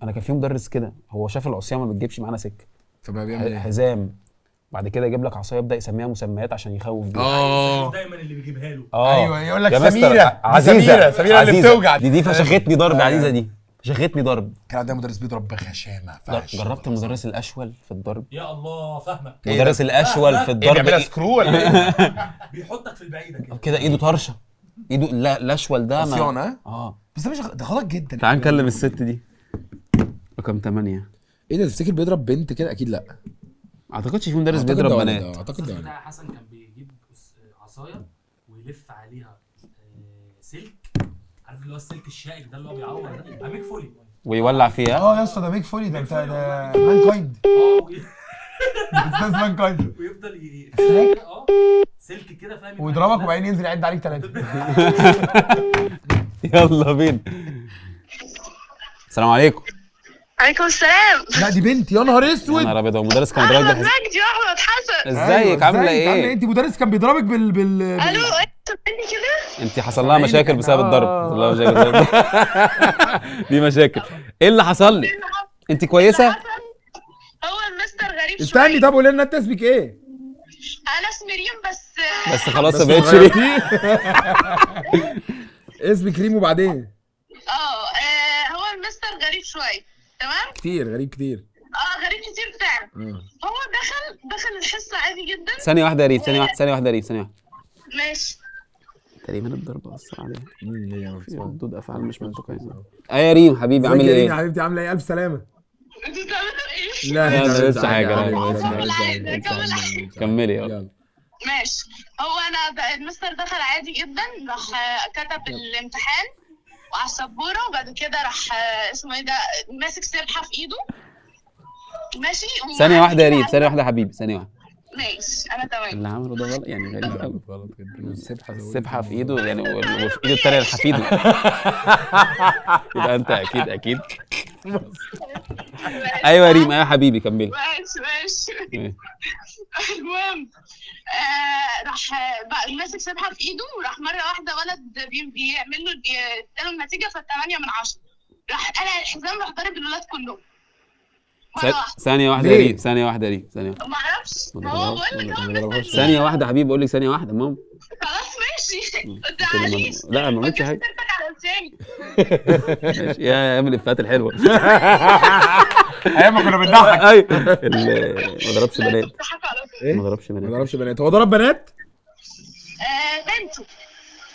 انا كان في مدرس كده، هو شاف العصيان ما بتجيبش معانا سكه، فبقى بيعمل ايه؟ حزام، بعد كده يجيب لك عصايه يبدا يسميها مسميات عشان يخوف بيها. دايما اللي بيجيبها له. ايوه يقول لك يا مستر سميره عزيزه، سميره اللي بتوجع دي فشختني ضرب. عزيزه دي فشختني ضرب. كان عندنا مدرس بيضرب بخشامه. جربت المدرس الاشول في الضرب؟ يا الله فاهمك. مدرس الاشول في الضرب بيعملها سكرو ولا ايه؟ بيحطك في البعيده كده. كده ايده طرشه، ايده الاشول ده عصيان. اه بس ده مش ده غلط جدا. تعال نكلم الست دي. رقم 8. ايه ده؟ تفتكر بيضرب بنت كده؟ اكيد لا. اعتقدش في مدرس بيضرب بنات. اعتقد ده بتاع حسن كان بيجيب عصايه ويلف عليها سلك، عارف اللي هو السلك الشائك ده اللي هو بيعور ده، ميك فولي، ويولع فيها. يا اسطى ده ميك فولي، ده بتاع ده مان كايند. استاذ مان كايند. ويفضل سلك كده فاهم، ويضربك وبعدين ينزل يعد عليك 3. يلا بينا. السلام عليكم. عليكم السلام. لا دي بنت، يا نهار يا اسود. نهار ابيض، هو المدرس كان بيضربك احمد بالحزام؟ مجدي واحمد حسن. ازيك عامله ايه؟ انت مدرس كان بيضربك الو انت بتقولي كده؟ انت حصل لها مشاكل بسبب الضرب. حصل لها مشاكل بسبب الضرب. دي مشاكل. ايه اللي حصل لك؟ انت كويسه؟ هو المستر غريب شويه. استني، طب قولي لنا انت اسمك ايه؟ انا اسمي ريم بس خلاص ما بقتش ليه. اسمك ريم وبعدين؟ هو المستر غريب شويه. تمام؟ كتير غريب كتير. غريب كتير فعلا. هو دخل الحصه عادي جدا. ثانيه واحده يا ريم، ثانيه واحده يا ريم، ثانيه واحده. ماشي. تقريبا الضرب اثر عليها. مين في ردود افعال مش منطقيه. يا ريم حبيبي عامل ايه؟ يا حبيبتي عامله ايه؟ الف سلامه. انتوا بتعملوا ايه؟ لا لا لسه حاجه. كمل. كملي يلا. ماشي. هو انا المستر دخل عادي جدا، راح كتب الامتحان وعلى السبوره، وبعد كده راح اسمه ايه ده ماسك سبحه في ايده. ماشي. ثانيه واحده يا ريم، ثانيه واحده يا حبيبي، ثانيه واحده. ماشي انا تمام. اللي عمله ده غلط يعني، غريب قوي. غلط جدا. السبحه في ايده يعني، وفي ايده الثانيه الحفيده. يبقى انت اكيد. ايوه يا ريم، ايوه يا حبيبي كملي. ماشي. المهم راح ماسك سبحه في ايده، وراح مره واحده ولد بيعمل له اداله النتيجه ف8 من 10، راح قلع الحزام، راح ضارب الولاد كلهم. ثانيه واحده يا ريم، ثانيه واحده. ما اعرفش، هو بقول لك ثانيه واحده حبيبي، بقول لك ثانيه واحده ماما. خلاص ماشي. انت عايز لا ما عملتش حاجه. على لساني. ماشي يا ايام الافيهات الحلوه. ايام ما كنا بنضحك. ايوه ما ضربش بنات. ايه؟ ما ضربش ما بنات. ضربش بنات. هو ضرب بنات؟ بنته.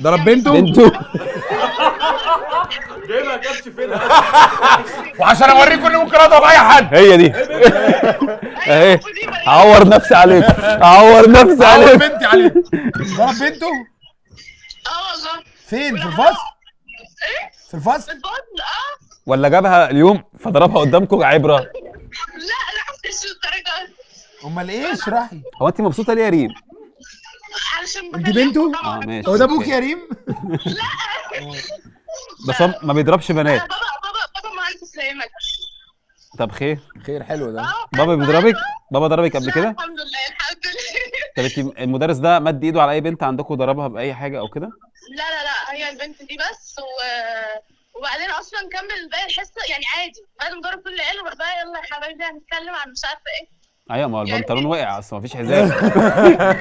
ضرب بنته؟ جايبها كبش فين؟ وعشان اوريكم اني ممكن اضرب اي حد. هي دي اهي. اعور نفسي عليك. ضرب بنتي عليك. ضرب بنته؟ والله. فين؟ في الفصل؟ في الفصل؟ ولا جابها اليوم فضربها قدامكم عبره؟ لا مش الدرجه. امال ايه؟ اشرحي. هو انت مبسوطه ليه يا ريم؟ علشان انت بخليها بنته؟ طبعاً. ماشي. هو ده ابوك يا ريم؟ بس هو ما بيضربش بنات. بابا مهندس زي ما طب خير. خير، حلو ده. بابا بيضربك؟ بابا ضربك قبل كده؟ الحمد لله الحمد لله. طب انت المدرس ده مد ايده على اي بنت عندكم ضربها باي حاجه او كده؟ لا هي البنت دي بس وبعدين اصلا كمل باقي الحصه يعني عادي بعد ما ضرب كل العيال وراح بقى يلا يا حبايبي هنتكلم عن مش عارفه ايه. ايوه ما هو البنطلون وقع اصلا مفيش حزام.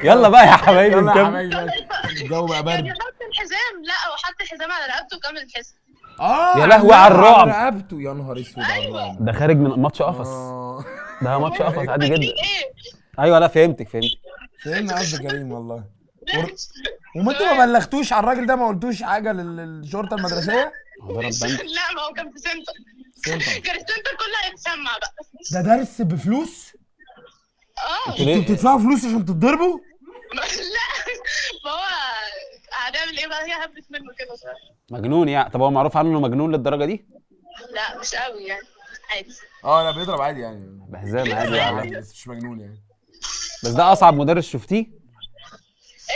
يلا بقى يا حبايبي يلا يا نكمل. حبايبي، الجو بقى برد. يعني حط الحزام، لا وحط الحزام على رقبته وكمل الحصه. يا لهوي على الرعب. رقبته، يا نهار اسود على الرعب. ده خارج من ماتش قفص. ده ماتش قفص عادي جدا. ايه ايوه لا فهمتك. فهمنا قصدك يا ريم والله. وما انتوا ما بلغتوش على الراجل ده، ما قلتوش حاجه للشرطه المدرسيه؟ هو ضرب بنت. لا ما هو كان في سنتر. كان السنتر كله هيتسمع بقى. ده درس بفلوس؟ اه ليه؟ انتوا بتدفعوا فلوس عشان تتضربوا؟ لا ما هو هنعمل ايه بقى، هي هبت منه كده شويه. مجنون يعني. طب هو معروف عنه انه مجنون للدرجه دي؟ لا مش قوي يعني عادي. لا بيضرب عادي يعني، بحزام عادي يعني. بس مش مجنون يعني. بس ده اصعب مدرس شفتيه؟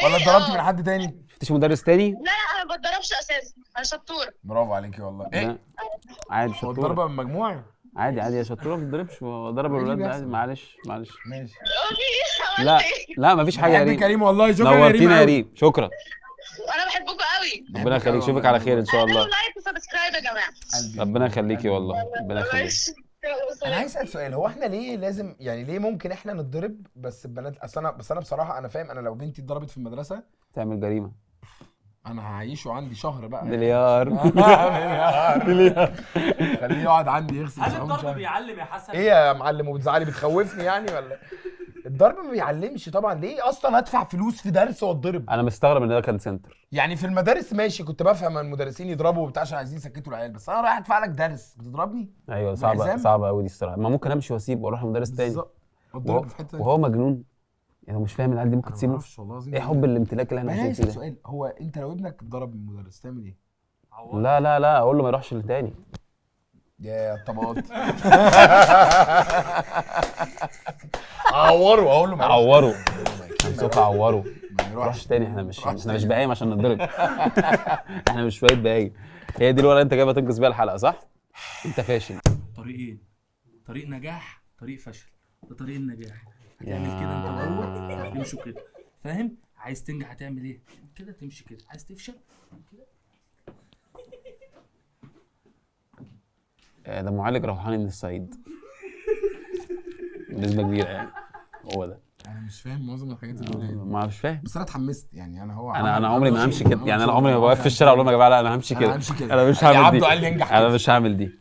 ولا اتضربت من حد تاني؟ شفتيش مدرس تاني؟ لا انا ما بتضربش اساسا، انا شطوره. برافو عليكي والله. لا. عادي هو شطوره. الضربه من مجموعه؟ عادي يا شطوره ما بتضربش. هو ضرب إيه اللي الولاد بيحصل؟ عادي. معلش ماشي. لا لا مفيش حاجه يا بحب ريم. كريم والله، شكرا يا ريم. نورتينا يا أوي. ريم. شكرا. وانا بحبكم قوي. ربنا يخليك. اشوفك على خير ان شاء الله. اعملوا لايك وسبسكرايب يا جماعه. قلبي. ربنا يخليكي والله. ربنا يخليك. ماشي. انا عايز اسال سؤال، هو احنا ليه لازم يعني ليه ممكن احنا نتضرب بس البنات؟ بس انا بصراحه انا فاهم، انا لو بنتي اتضربت في المدرسه تعمل جريمه. انا هعيشه عندي شهر بقى. مليار. مليار. خليه يقعد عندي يغسل هل صابون الضرب شهر. بيعلم يا حسن؟ ايه يا معلم وبتزعلي بتخوفني يعني ولا؟ الضرب ما بيعلمش طبعا. ليه اصلا ادفع فلوس في درس واتضرب؟ انا مستغرب ان ده كان سنتر. يعني في المدارس ماشي كنت بفهم المدرسين يضربوا وبتاع عشان عايزين يسكتوا العيال، بس انا رايح ادفع لك درس بتضربني؟ ايوه صعبه بالحزام؟ صعبه قوي دي الصراحه. ما ممكن امشي واسيب واروح لمدرس تاني. بالظبط. وهو, اتضرب في حته وهو مجنون يعني. هو مش فاهم العيال دي ممكن انا ما تسيبه. اعرفش والله العظيم. ايه حب الامتلاك اللي احنا انا عايشين عايز فيه ده؟ سؤال، هو انت لو ابنك اتضرب من المدرس تعمل ايه؟ لا اقول له ما يروحش لتاني. يا الطبقات. اعوره، اقول له اعوره. امسكه اعوره. ما ما يروحش يروحش تاني. احنا مش بهايم عشان نتضرب. احنا مش شويه بهايم. هي دي الورقه انت جايبها تنقذ بيها الحلقه صح؟ انت فاشل. طريقين، طريق نجاح طريق فشل. ده طريق النجاح، هتعمل كده انت وهو تمشوا كده، فاهم؟ عايز تنجح هتعمل ايه؟ كده تمشي كده، عايز تفشل كده. ده معالج روحاني من الصعيد بنسبه كبيره يعني. هو ده. انا مش فاهم معظم الحاجات اللي بيقولها. ما مش فاهم. بس انا اتحمست يعني. انا عمري ما همشي كده يعني. انا عمري ما بوقف في الشارع اقول لهم يا جماعه لا انا همشي كده. انا مش هعمل دي. عبده قال لي انجح انا كده. مش هعمل دي.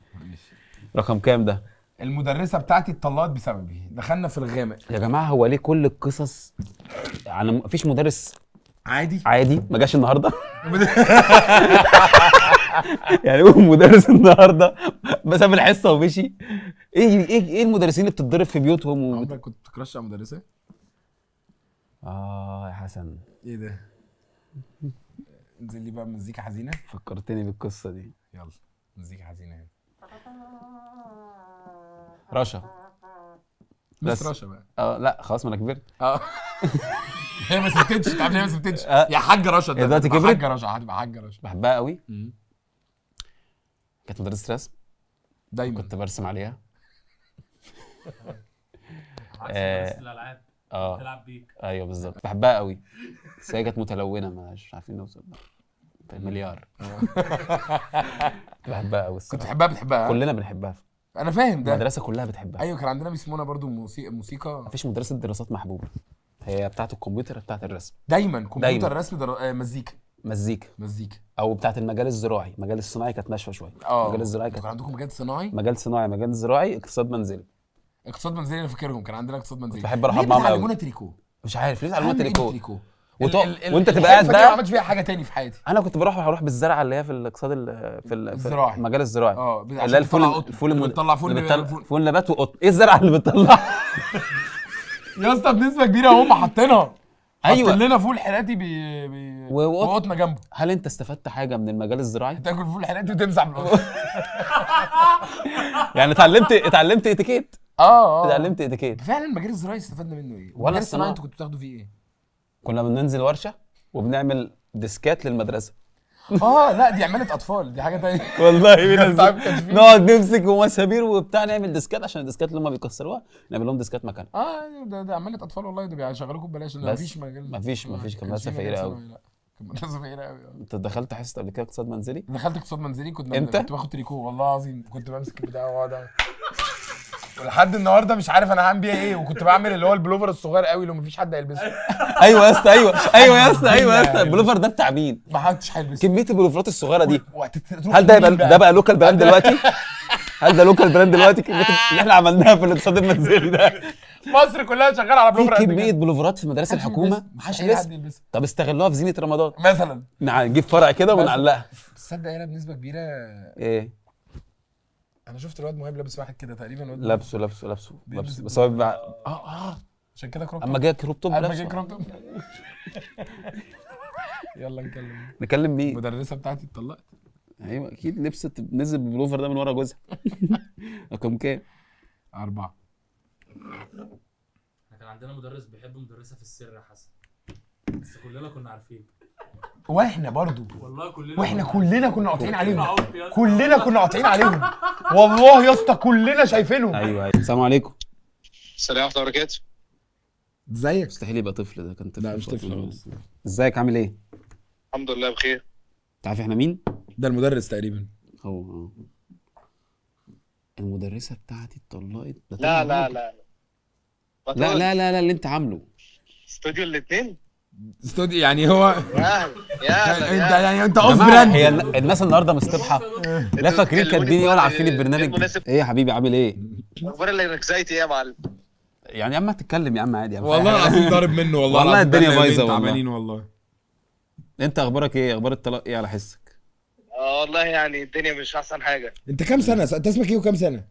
رقم كام ده؟ المدرسه بتاعتي اتطلقت بسببي، دخلنا في الغامق. يا جماعه هو ليه كل القصص يعني؟ مفيش مدرس عادي ما جاش النهارده؟ يعني هو مدرس النهارده ساب الحصه ومشي؟ ايه المدرسين اللي بتتضرب في بيوتهم عمرك كنت بتكرش على مدرسه؟ يا حسن ايه ده؟ انزل لي بقى مزيكا حزينه. فكرتني بالقصه دي. يلا مزيكا حزينه هنا. رشا. بس رشا بقى. لا خلاص ما انا كبرت. هي ما سبتتش، تعرف هي ما سبتتش. يا حاجه رشا ده. دلوقتي كبرت؟ حاجه رشا، هتبقى حاجه رشا. بحبها قوي. كانت مدرسه رسم. دايما كنت برسم عليها. الالعاب تلعب بيك. ايوه بالظبط. بحبها قوي بس هي كانت متلونه مش عارفين نوصل في المليار. بحبها قوي. كنت بتحبها. كلنا بنحبها. انا فاهم ده. المدرسه كلها بتحبها. ايوه كان عندنا ميس منى برضو موسيقى. مفيش مدرسه دراسات محبوبه. هي بتاعه الكمبيوتر بتاعه الرسم. دايما كمبيوتر دايماً. رسم مزيكا او بتاعه المجال الزراعي. المجال الصناعي كانت ناشفه شويه. المجال الزراعي كان عندكم مجال صناعي. مجال زراعي اقتصاد منزلي. اقتصاد منزلي انا فاكرهم، كان عندنا اقتصاد منزلي. بحب اروح معاهم قوي. بيعلمونا تريكو. مش عارف ليه اتعلمونا تريكو. وانت تبقى قاعد بقى ما بقى. عملتش فيها حاجه تاني في حياتي. انا كنت هروح بالزرعه اللي هي في الاقتصاد الزراعي. المجال الزراعي. اللي هي الفول بتطلع فول نبات وقطن. ايه الزرعه اللي بتطلع؟ يا اسطى بنسبه كبيره هم حاطينها. ايوه حاطين لنا فول حراتي وقطنا جنبه. هل انت استفدت حاجه من المجال الزراعي؟ تاكل فول حراتي وتمسح بالقطن. يعني اتعلمت اتيكيت. اتعلمت اتيكيت فعلا المجال الزراعي استفدنا منه ايه؟ ولا الصناعي انتوا كنتوا بتاخدوا فيه ايه؟ كنا بننزل ورشه وبنعمل ديسكات للمدرسه. لا دي عماله اطفال، دي حاجه تانية. والله طيب كان في- نقعد نمسك مسامير وبتاع نعمل ديسكات عشان الديسكات اللي هم بيكسروها نعمل لهم ديسكات مكانها. ده عماله اطفال والله، ده بيشغلوكم ببلاش، بس مفيش مجال. مفيش كان كانش مدرسه في فقيره مجال قوي. ثانوي، لا كان مدرسه فقيره قوي. انت دخلت حصه قبل كده اقتصاد منزلي؟ دخلت اقتصاد منزلي، امتى؟ كنت باخد تريكو والله العظيم، كنت بمسك البتاع واقعد ولحد النهارده مش عارف انا هعمل بيها ايه، وكنت بعمل اللي هو البلوفر الصغير قوي اللي مفيش حد هيلبسه. ايوه يا اسطى ايوه يا اسطى البلوفر ده بتاع مين؟ ما حدش هيلبسه. كميه البلوفرات الصغيره دي وهتروح هل ده لمين يبقى ده بقى لوكال براند دلوقتي؟ هل ده لوكال براند دلوقتي كميه اللي احنا عملناها في الاقتصاد المنزلي ده؟ مصر كلها شغاله على في بلوفر قد كميه كده. بلوفرات في مدارس الحكومه محدش محدش حد يلبسها. يلبسها طب استغلوها في زينه رمضان، مثلا. نجيب فرع كده ونعلقها. تصدق هنا بنسبه كبيره ايه انا شفت الواد مهاب لابس واحد كده تقريبا، واد لابسه بيلبس بس هو بيبقى عشان كده كروب اما جه كروب توب اما جه لابسه. كروب توب. يلا نكلم مين؟ المدرسه بتاعتي اتطلقت. ايوه اكيد لبست نزل بالبلوفر ده من ورا جوزها. رقم كام؟ 4. احنا كان عندنا مدرس بيحب مدرسه في السر يا حسن، بس كلنا كنا عارفين. واحنا برضو والله كلنا واحنا كلنا كنا قاطعين عليهم، عبط يا اسطى. كلنا كنا قاطعين عليهم والله يا اسطى، كلنا شايفينهم. ايوه السلام عليكم. السلام ورحمه الله وبركاته. ازيك؟ مستحيل يبقى طفل، ده كان طفل. لا، مش طفل خالص. ازيك عامل ايه؟ الحمد لله بخير. انت عارف احنا مين؟ ده المدرس تقريبا. هو المدرسه بتاعتي اتطلقت. ده لا طلع لا راجل. لا لا لا لا لا اللي انت عامله. استوديو الاثنين. استوديو يعني هو يا انت يعني انت اوف جماعة، براند. هي الناس النهارده مصطبحه لا فاكرين كاتبين ولا عارفين البرنامج. ايه يا حبيبي عامل ايه؟ اخبار الانكزايتي ايه يا معلم؟ يعني يا عم تتكلم يا عم عادي يا عم. والله العظيم ضارب منه والله والله العظيم. الدنيا بقالنا بايظة يومين والله. تعبانين والله. انت اخبارك ايه؟ اخبار الطلاق ايه على حسك؟ والله يعني الدنيا مش احسن حاجه. انت كام سنه؟ انت اسمك ايه وكام سنه؟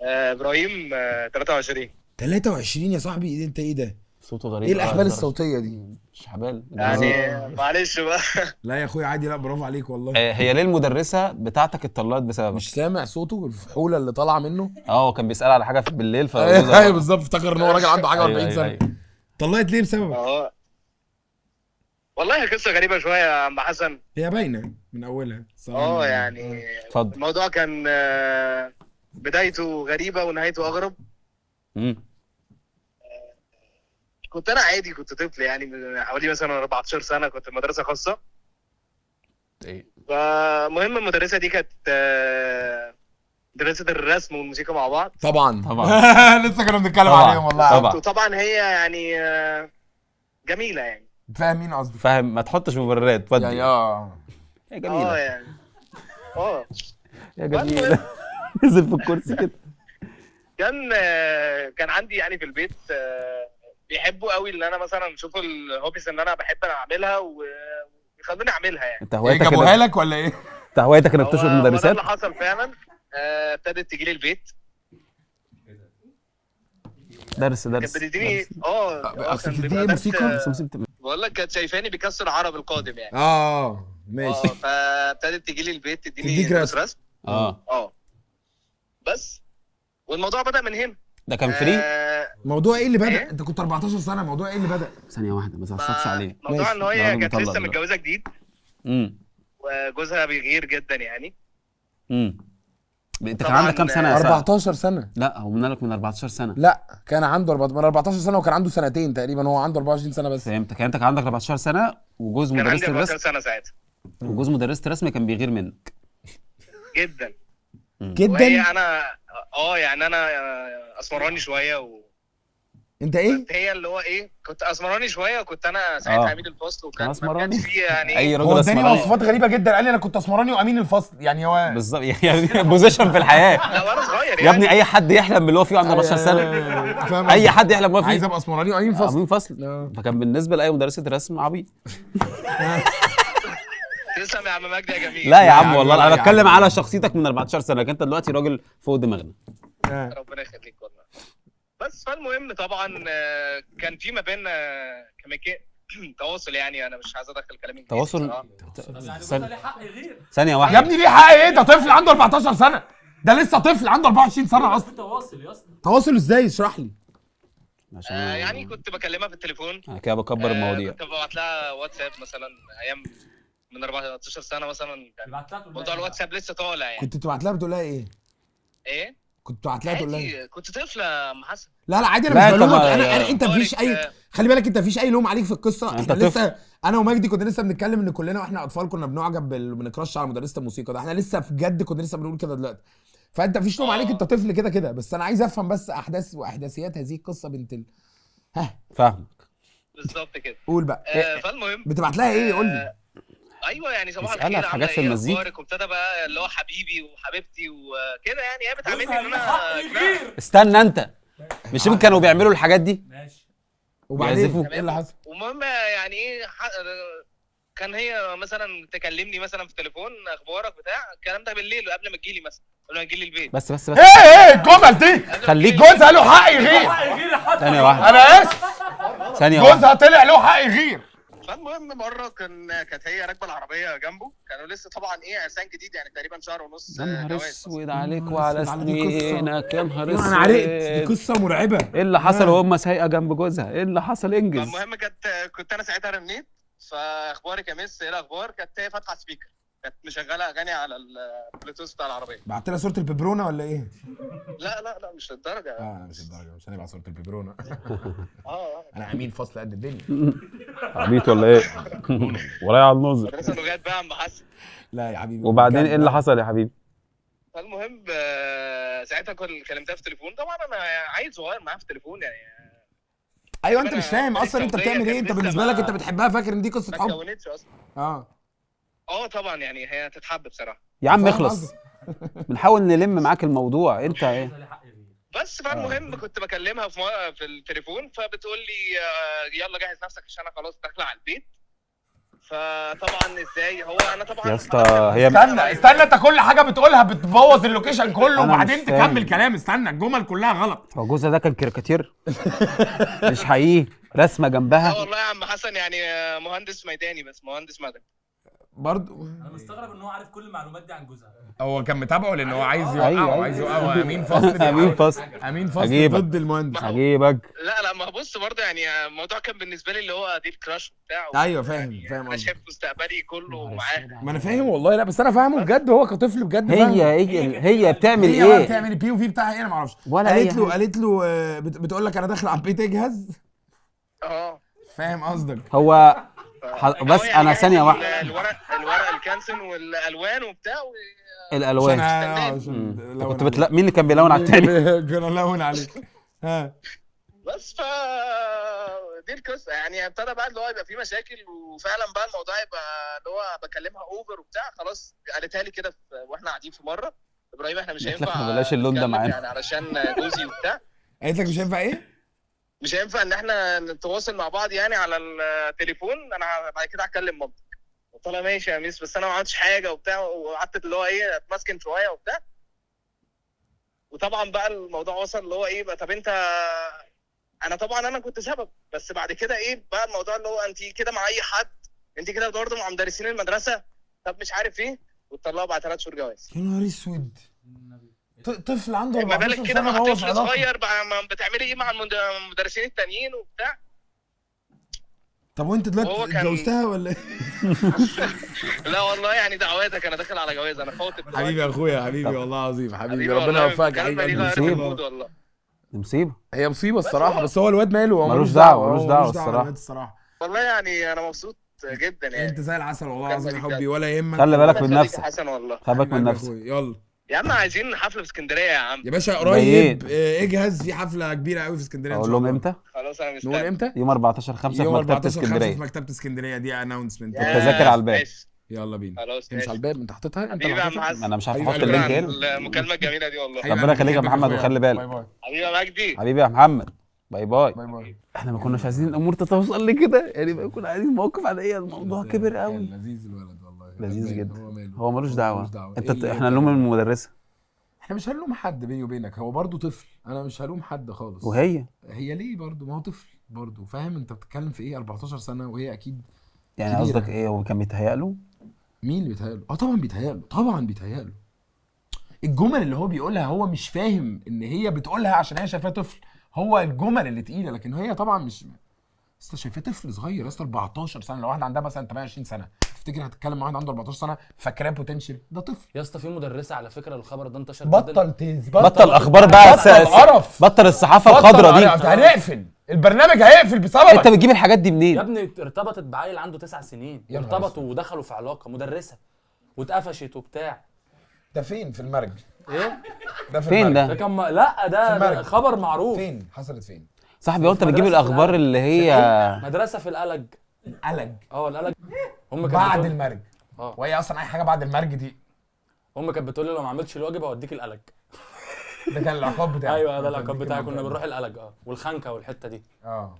ابراهيم 23. 23 يا صاحبي؟ انت ايه ده؟ صوته غريب. ايه الاحبال الصوتيه دي؟ مش حبال يعني معلش بقى. لا يا اخويا عادي، لا برافو عليك والله. هي ليه المدرسه بتاعتك اتطلقت بسببك؟ مش سامع صوته الفحوله اللي طالعه منه؟ هو كان بيسال على حاجه بالليل ايوه بالظبط، افتكر ان هو راجل عنده حاجه 40 أيوة، سنه. أيوة. طلقت ليه بسببك؟ والله قصه غريبه شويه يا عم حسن. هي باينه من اولها الصراحه. يعني اتفضل. الموضوع كان بدايته غريبه ونهايته اغرب. كنت انا عادي، كنت طفل يعني من حوالي مثلا 14 سنه، كنت في مدرسه خاصه. ايه فمهم المدرسه دي كانت مدرسه الرسم والموسيقى مع بعض. طبعا طبعا. لسه كنا بنتكلم طبعا. عليهم والله. طبعا. وطبعا هي يعني جميله يعني. فاهم مين قصدي؟ فاهم، ما تحطش مبررات ودي. يعني هي جميله. يعني يا جميله. نزل في الكرسي كده. كان عندي يعني في البيت بيحبوا قوي ان انا مثلا اشوف الهوبيز اللي انا بحب انا اعملها ويخلوني اعملها يعني. انت ايه هوايتك جابوها لك ولا ايه؟ انت هوايتك انك هو تشرب ده مدرسات؟ اللي حصل فعلا. ابتدت تجي لي البيت. درس كانت بتديني اصل كان بتديني بيبقى درس، موسيقى. بقول لك كانت شايفاني بيكسر العرب القادم يعني. ماشي. فابتدت تجي لي البيت تديني تديك دروس رسم. رسم. بس والموضوع بدأ من هنا. ده كان فري؟ موضوع ايه اللي بدأ؟ إيه؟ انت كنت 14 سنه، موضوع ايه اللي بدأ؟ ثانيه واحده ما تعصبش عليه. موضوع ان ده هي راجل كانت مطلق لسه دلوقتي. متجوزه جديد وجوزها بيغير جدا يعني. انت كان عندك كام سنه يا سعد؟ 14 سنه. لا هو منالك من 14 سنه. لا كان عنده من 14 سنه وكان عنده سنتين تقريبا، هو عنده 24 سنه بس. فهمتك، يعني انت كان عندك 14 سنه وجوز كان عندي مدرسه 14 الرسم، سنه ساعتها. وجوز مدرسه الرسم كان بيغير منك جدا. وهي جدا. انا يعني انا اسمراني شويه انت ايه؟ هي اللي هو ايه، كنت اسمراني شويه، وكنت انا ساعتها عميد الفصل، وكان ما اسمراني. كانش فيه يعني اي هو راجل اداني اسمراني مواصفات غريبه جدا، قال لي انا كنت اسمراني وامين الفصل، يعني هو بالظبط يعني بوزيشن في الحياه. لا وانا صغير يعني. يا ابني اي حد يحلم باللي هو فيه عنده 14 سنه. فاهم اي حد يحلم هو عايز فيه ابقى اسمراني وامين فصل. امين فصل. فكان بالنسبه لاي مدرسه رسم عبيط. تسلم يا عم مجدي يا جميل. لا يا يا عم عم والله لا انا يا بتكلم عم. على شخصيتك من 14 سنه، لكن انت دلوقتي راجل فوق دماغنا. ربنا يخليك والله. بس فالمهم طبعا كان في ما بيننا تواصل يعني. انا مش عايز ادخل كلامي تواصل. ثانيه حق غير ثانيه يا واحده. ابني ليه حق ايه؟ ده طفل عنده 14 سنه، ده لسه طفل عنده 24 سنه اصلا. تواصل يا اسطى. تواصل ازاي؟ اشرح لي. عشان يعني كنت بكلمها في التليفون. انا كده بكبر المواضيع. كنت ببعت لها واتساب مثلا ايام من 14 سنه مثلا، كان موضوع الواتساب لسه طالع يعني. كنت بتبعت لها بتقول لها ايه؟ ايه كنت بتبعت لها تقول لها إيه؟ عادي، كنت طفله يا ام حسن. لا عادي، انا لا، مش أنت بلومك. ما- انا انت مفيش بقولك، اي، خلي بالك انت مفيش اي لوم عليك في القصه. أنت احنا طفل. لسه انا ومجدي كنا لسه بنتكلم ان كلنا واحنا اطفال كنا بنعجب بنكرش على مدرسه الموسيقى ده. احنا لسه في جد كنا لسه بنقول كده دلوقتي. فانت مفيش لوم عليك، انت طفل كده كده. بس انا عايز افهم بس احداث واحداثيات هذه القصه بنت ها فاهمك. بالظبط كده. قول بقى. فالمهم بتبعت لها ايه؟ قول لي. ايوه يعني صباح اسألها الخير في عامله حاجات في ايه المزيكا. اخبارك، وابتدى بقى اللي هو حبيبي وحبيبتي وكده يعني. هي بتعاملني ان انا ابنها. استنى انت، مش يمكن كانوا بيعملوا الحاجات دي؟ وبعدين بيعزفوا. ايه اللي حصل؟ المهم يعني ايه كان هي مثلا تكلمني مثلا في التليفون اخبارك بتاع الكلام ده بالليل قبل ما تجيلي مثلا، قبل ما تجيلي البيت. بس ايه الجمل دي؟ خليك جوزها له حق يغير. ثانية واحدة، انا اسف، ثانية واحدة. جوزها طلع له حق يغير. فالمهم مره كانت هي راكبه العربيه جنبه، كانوا لسه طبعا ايه عرسان جديد يعني، تقريبا شهر ونص يا نهار جواز. اسود عليك وعلى أسود على دي قصة. سنينك، يا نهار اسود. انا عرقت، دي قصه مرعبه. ايه اللي حصل وهم سايقه جنب جوزها؟ ايه اللي حصل؟ انجز. فالمهم كنت انا ساعتها رنيت، فاخبارك يا مس ايه الاخبار، كانت هي فاتحه سبيكر، كانت مشغله اغاني على البلوتوث بتاع العربيه. بعت لها صوره الببرونه ولا ايه؟ لا مش للدرجه. انا مش الدرجه، مش هنبعت صوره الببرونه. اه انا امين فصل قد الدنيا. عبيط ولا ايه؟ ورايا على النظر. مدرسه لغات بقى يا عم حسن. لا يا حبيبي. وبعدين ايه اللي حصل يا حبيبي؟ فالمهم ساعتها كنت كلمتها في التليفون، طبعا انا عيل صغير معاها في التليفون يعني. ايوه انت مش فاهم اصلا انت بتعمل ايه. انت بالنسبه لك انت بتحبها، فاكر ان دي قصه ما حب. اتكونتش اصلا. طبعا يعني هي تتحب بصراحه. يا عم فاهم اخلص، قصدي؟ بنحاول نلم معاك الموضوع. انت ايه؟ بس فالمهم كنت بكلمها في التليفون، فبتقول لي يلا جهز نفسك عشان انا خلاص داخله على البيت. فطبعا ازاي هو انا طبعا يا اسطى هي استنى انت كل حاجه بتقولها بتبوظ اللوكيشن كله، أنا وبعدين مش فاهم. تكمل كلام. استنى، الجمل كلها غلط. هو جوزها ده كان كاريكاتير مش حقيقي، رسمه لا جنبها. والله يا عم حسن يعني مهندس ميداني، بس مهندس مدني. برضه انا مستغرب ان هو عارف كل المعلومات دي عن جوزها. هو كان متابعه لان هو عايز أيوة، يوقعه، أيوة. عايز يوقعه. امين فصل امين فصل. امين فصل عجيبك. ضد المهندس. عجيبك. لا ما بص برضه يعني الموضوع كان بالنسبه لي اللي هو دي الكراش وبتاع. ايوه فاهم انا قصدي. شايف مستقبلي كله معاه. ما انا فاهم والله. لا بس انا فاهمه بجد، هو كطفل بجد فاهمه. هي بتعمل هي بقى ايه؟ بتعمل البي او في بتاعها ايه؟ انا ما اعرفش. ولا أي حاجة. قالت له بتقول لك انا داخله على البيت اجهز. فاهم قصدك. هو بس يعني انا ثانيه واحده. الورق الكانسن والالوان وبتاع الالوان. عشان مين اللي كان بيلون على التاني؟ كان الون عليك. ها بس دي القصه يعني. ابتدى بقى اللي هو يبقى في مشاكل، وفعلا بقى الموضوع يبقى اللي هو بكلمها اوفر وبتاع. خلاص قالتها لي كده واحنا قاعدين في مره، ابراهيم احنا مش هينفع بلاش اللون ده نتكلم معانا يعني علشان جوزي وبتاع. قالت لك مش هينفع ايه؟ مش هينفع ان احنا نتواصل مع بعض يعني على التليفون، انا بعد كده هكلم مامتك. قلت لها ماشي يا ميس، بس انا ما عملتش حاجه وبتاع، وقعدت اللي هو ايه اتمسكن شويه وبتاع. وطبعا بقى الموضوع وصل اللي هو ايه بقى، طب انت انا طبعا انا كنت سبب، بس بعد كده ايه بقى الموضوع اللي هو انت كده مع اي حد، انت كده برضه مع مدرسين المدرسه، طب مش عارف ايه. واتطلقوا بعد 3 شهور جواز. يا نهار اسود. طفل عنده ما 14 بالك كده سنه مع بوظ طفل علاقه. صغير بقى، بتعملي ايه مع المدرسين التانيين وبتاع. طب وانت هو دلوقتي كان- اتجوزتها ولا ايه؟ لا والله يعني دعواتك، انا داخل على جواز، انا فوت حبيبي يا اخويا، حبيبي والله العظيم، حبيبي والله ربنا يوفقك يا الكلمة دي حبيبي. غيرت المود والله. دي مصيبه. هي مصيبه الصراحه، بس هو الواد ماله، هو ملوش دعوة، هو ملوش دعوة الواد الصراحة. والله يعني انا مبسوط جدا يعني. انت زي العسل والله كمل العظيم يا بجد. حبي، ولا يهمك. خلي بالك ربنا من يخليك يا نفسك. حسن والله. خلي بالك من حبيبي يا نفسك. أخويا، يلا يا عم عايزين حفله في اسكندريه يا عم. يا باشا بيت. قريب. اجهز في حفله كبيره قوي في اسكندريه ان اقول شاء لهم الله. امتى؟ خلاص انا نقول مستني. امتى؟ يوم 14/5 في يوم مكتبه 14/5 في اسكندريه. مكتبه اسكندريه دي اناونسمنت. التذاكر على الباب. ماشي. يلا بينا. خلاص هي مش ماشي. على الباب، انت حاططها انت حبيبي اللي يا عم حاططها. حسن. انا مش عارف حبيبي احط قلبي. اللينك شكرا هنا. على المكالمه الجميله دي والله. حبيبي ربنا يخليك يا بحبك محمد أخويا. وخلي بالك. باي باي حبيبي يا مجدي. حبيبي يا محمد، باي باي. باي باي. احنا ما كناش عايزين الامور تتوصل لكده يعني، ما كنا عايزين مواقف عاديه. الموضوع كبر قوي. لذيذ الولد والله. لذيذ باين جدا. هو ماله. هو ملوش دعوه. انت إيه احنا نلوم المدرسه احنا مش هنلوم حد بيني وبينك، هو برضه طفل. انا مش هلوم حد خالص. وهي هي ليه برضه؟ ما هو طفل برضه، فاهم انت بتتكلم في ايه؟ 14 سنه وهي اكيد يعني كبيرة. قصدك ايه؟ هو كان بيتهيأ له؟ مين اللي بيتهيأ له؟ طبعا بيتهيأ له، طبعا بيتهيأ له. الجمل اللي هو بيقولها هو مش فاهم ان هي بتقولها عشان هي شايفاه طفل. هو الجمل اللي تقيله، لكن هي طبعا مش اسطى شايفاه طفل صغير يا اسطى 14 سنه. لو واحده عندها مثلا 28 سنه تفتكر هتتكلم مع واحد عنده 14 سنه فاكراه بوتنشال؟ ده طفل. يا اسطى في مدرسه على فكره الخبر ده انتشر جدا. بطل اخبار بقى قرف، بطل الصحافه الخضراء دي. هنقفل البرنامج، هيقفل بسببك. انت بتجيب الحاجات دي يا منين؟ ابني ارتبطت بعيل عنده 9 سنين، يا نهار ارتبطوا ودخلوا في علاقه مدرسه واتقفشت وبتاع. ده فين في المرج؟ ايه ده في فين المرج. ده كان لا ده المرج. خبر معروف. فين حصلت فين؟ صاحبي هو انت بتجيب مدرسة الاخبار القلق. اللي هي مدرسه في القلق. قلق القلق. هم كانت بعد بتقول- المرج. اه وهي اصلا اي حاجه بعد المرج دي هم كانت بتقول لي لو ما عملتش الواجب هوديك القلق. ده كان العقاب بتاعك. ايوه ده العقاب بتاعي، كنا بنروح القلق والخنكه والحته دي اه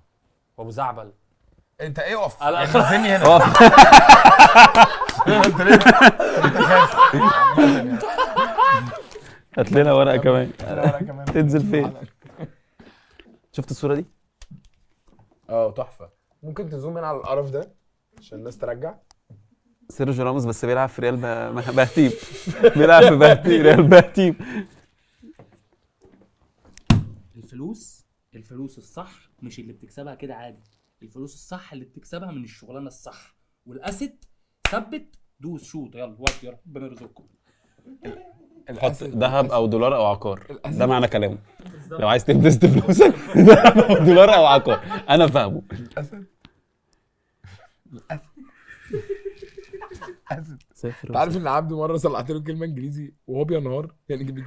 وابو زعبل. انت ايه اقف لا. يعني نزلني هنا. اقف. انت ليه انت خايف؟ هات لنا ورقه كمان. أنا كمان. تنزل فين؟ شفت الصوره دي؟ اه تحفه. ممكن تزوم in على القرف ده عشان الناس ترجع. سيرجيو راموس بس بيلعب في ريال بهتيم. بيلعب في ريال بهتيم. الفلوس الصح مش اللي بتكسبها كده عادي، الفلوس الصح اللي بتكسبها من الشغلانه الصح، والاسد ثبت دوس شوط يلا ودي ربنا يرزقكم. حط ذهب او دولار او عقار، ده معنى كلامه. لو عايز تنفست فلوسك ذهب او دولار او عقار، انا فاهمه. الاسد اسد. سافر انت عارف ان عبده مره صلحت له كلمه انجليزي وهو بينهار، يعني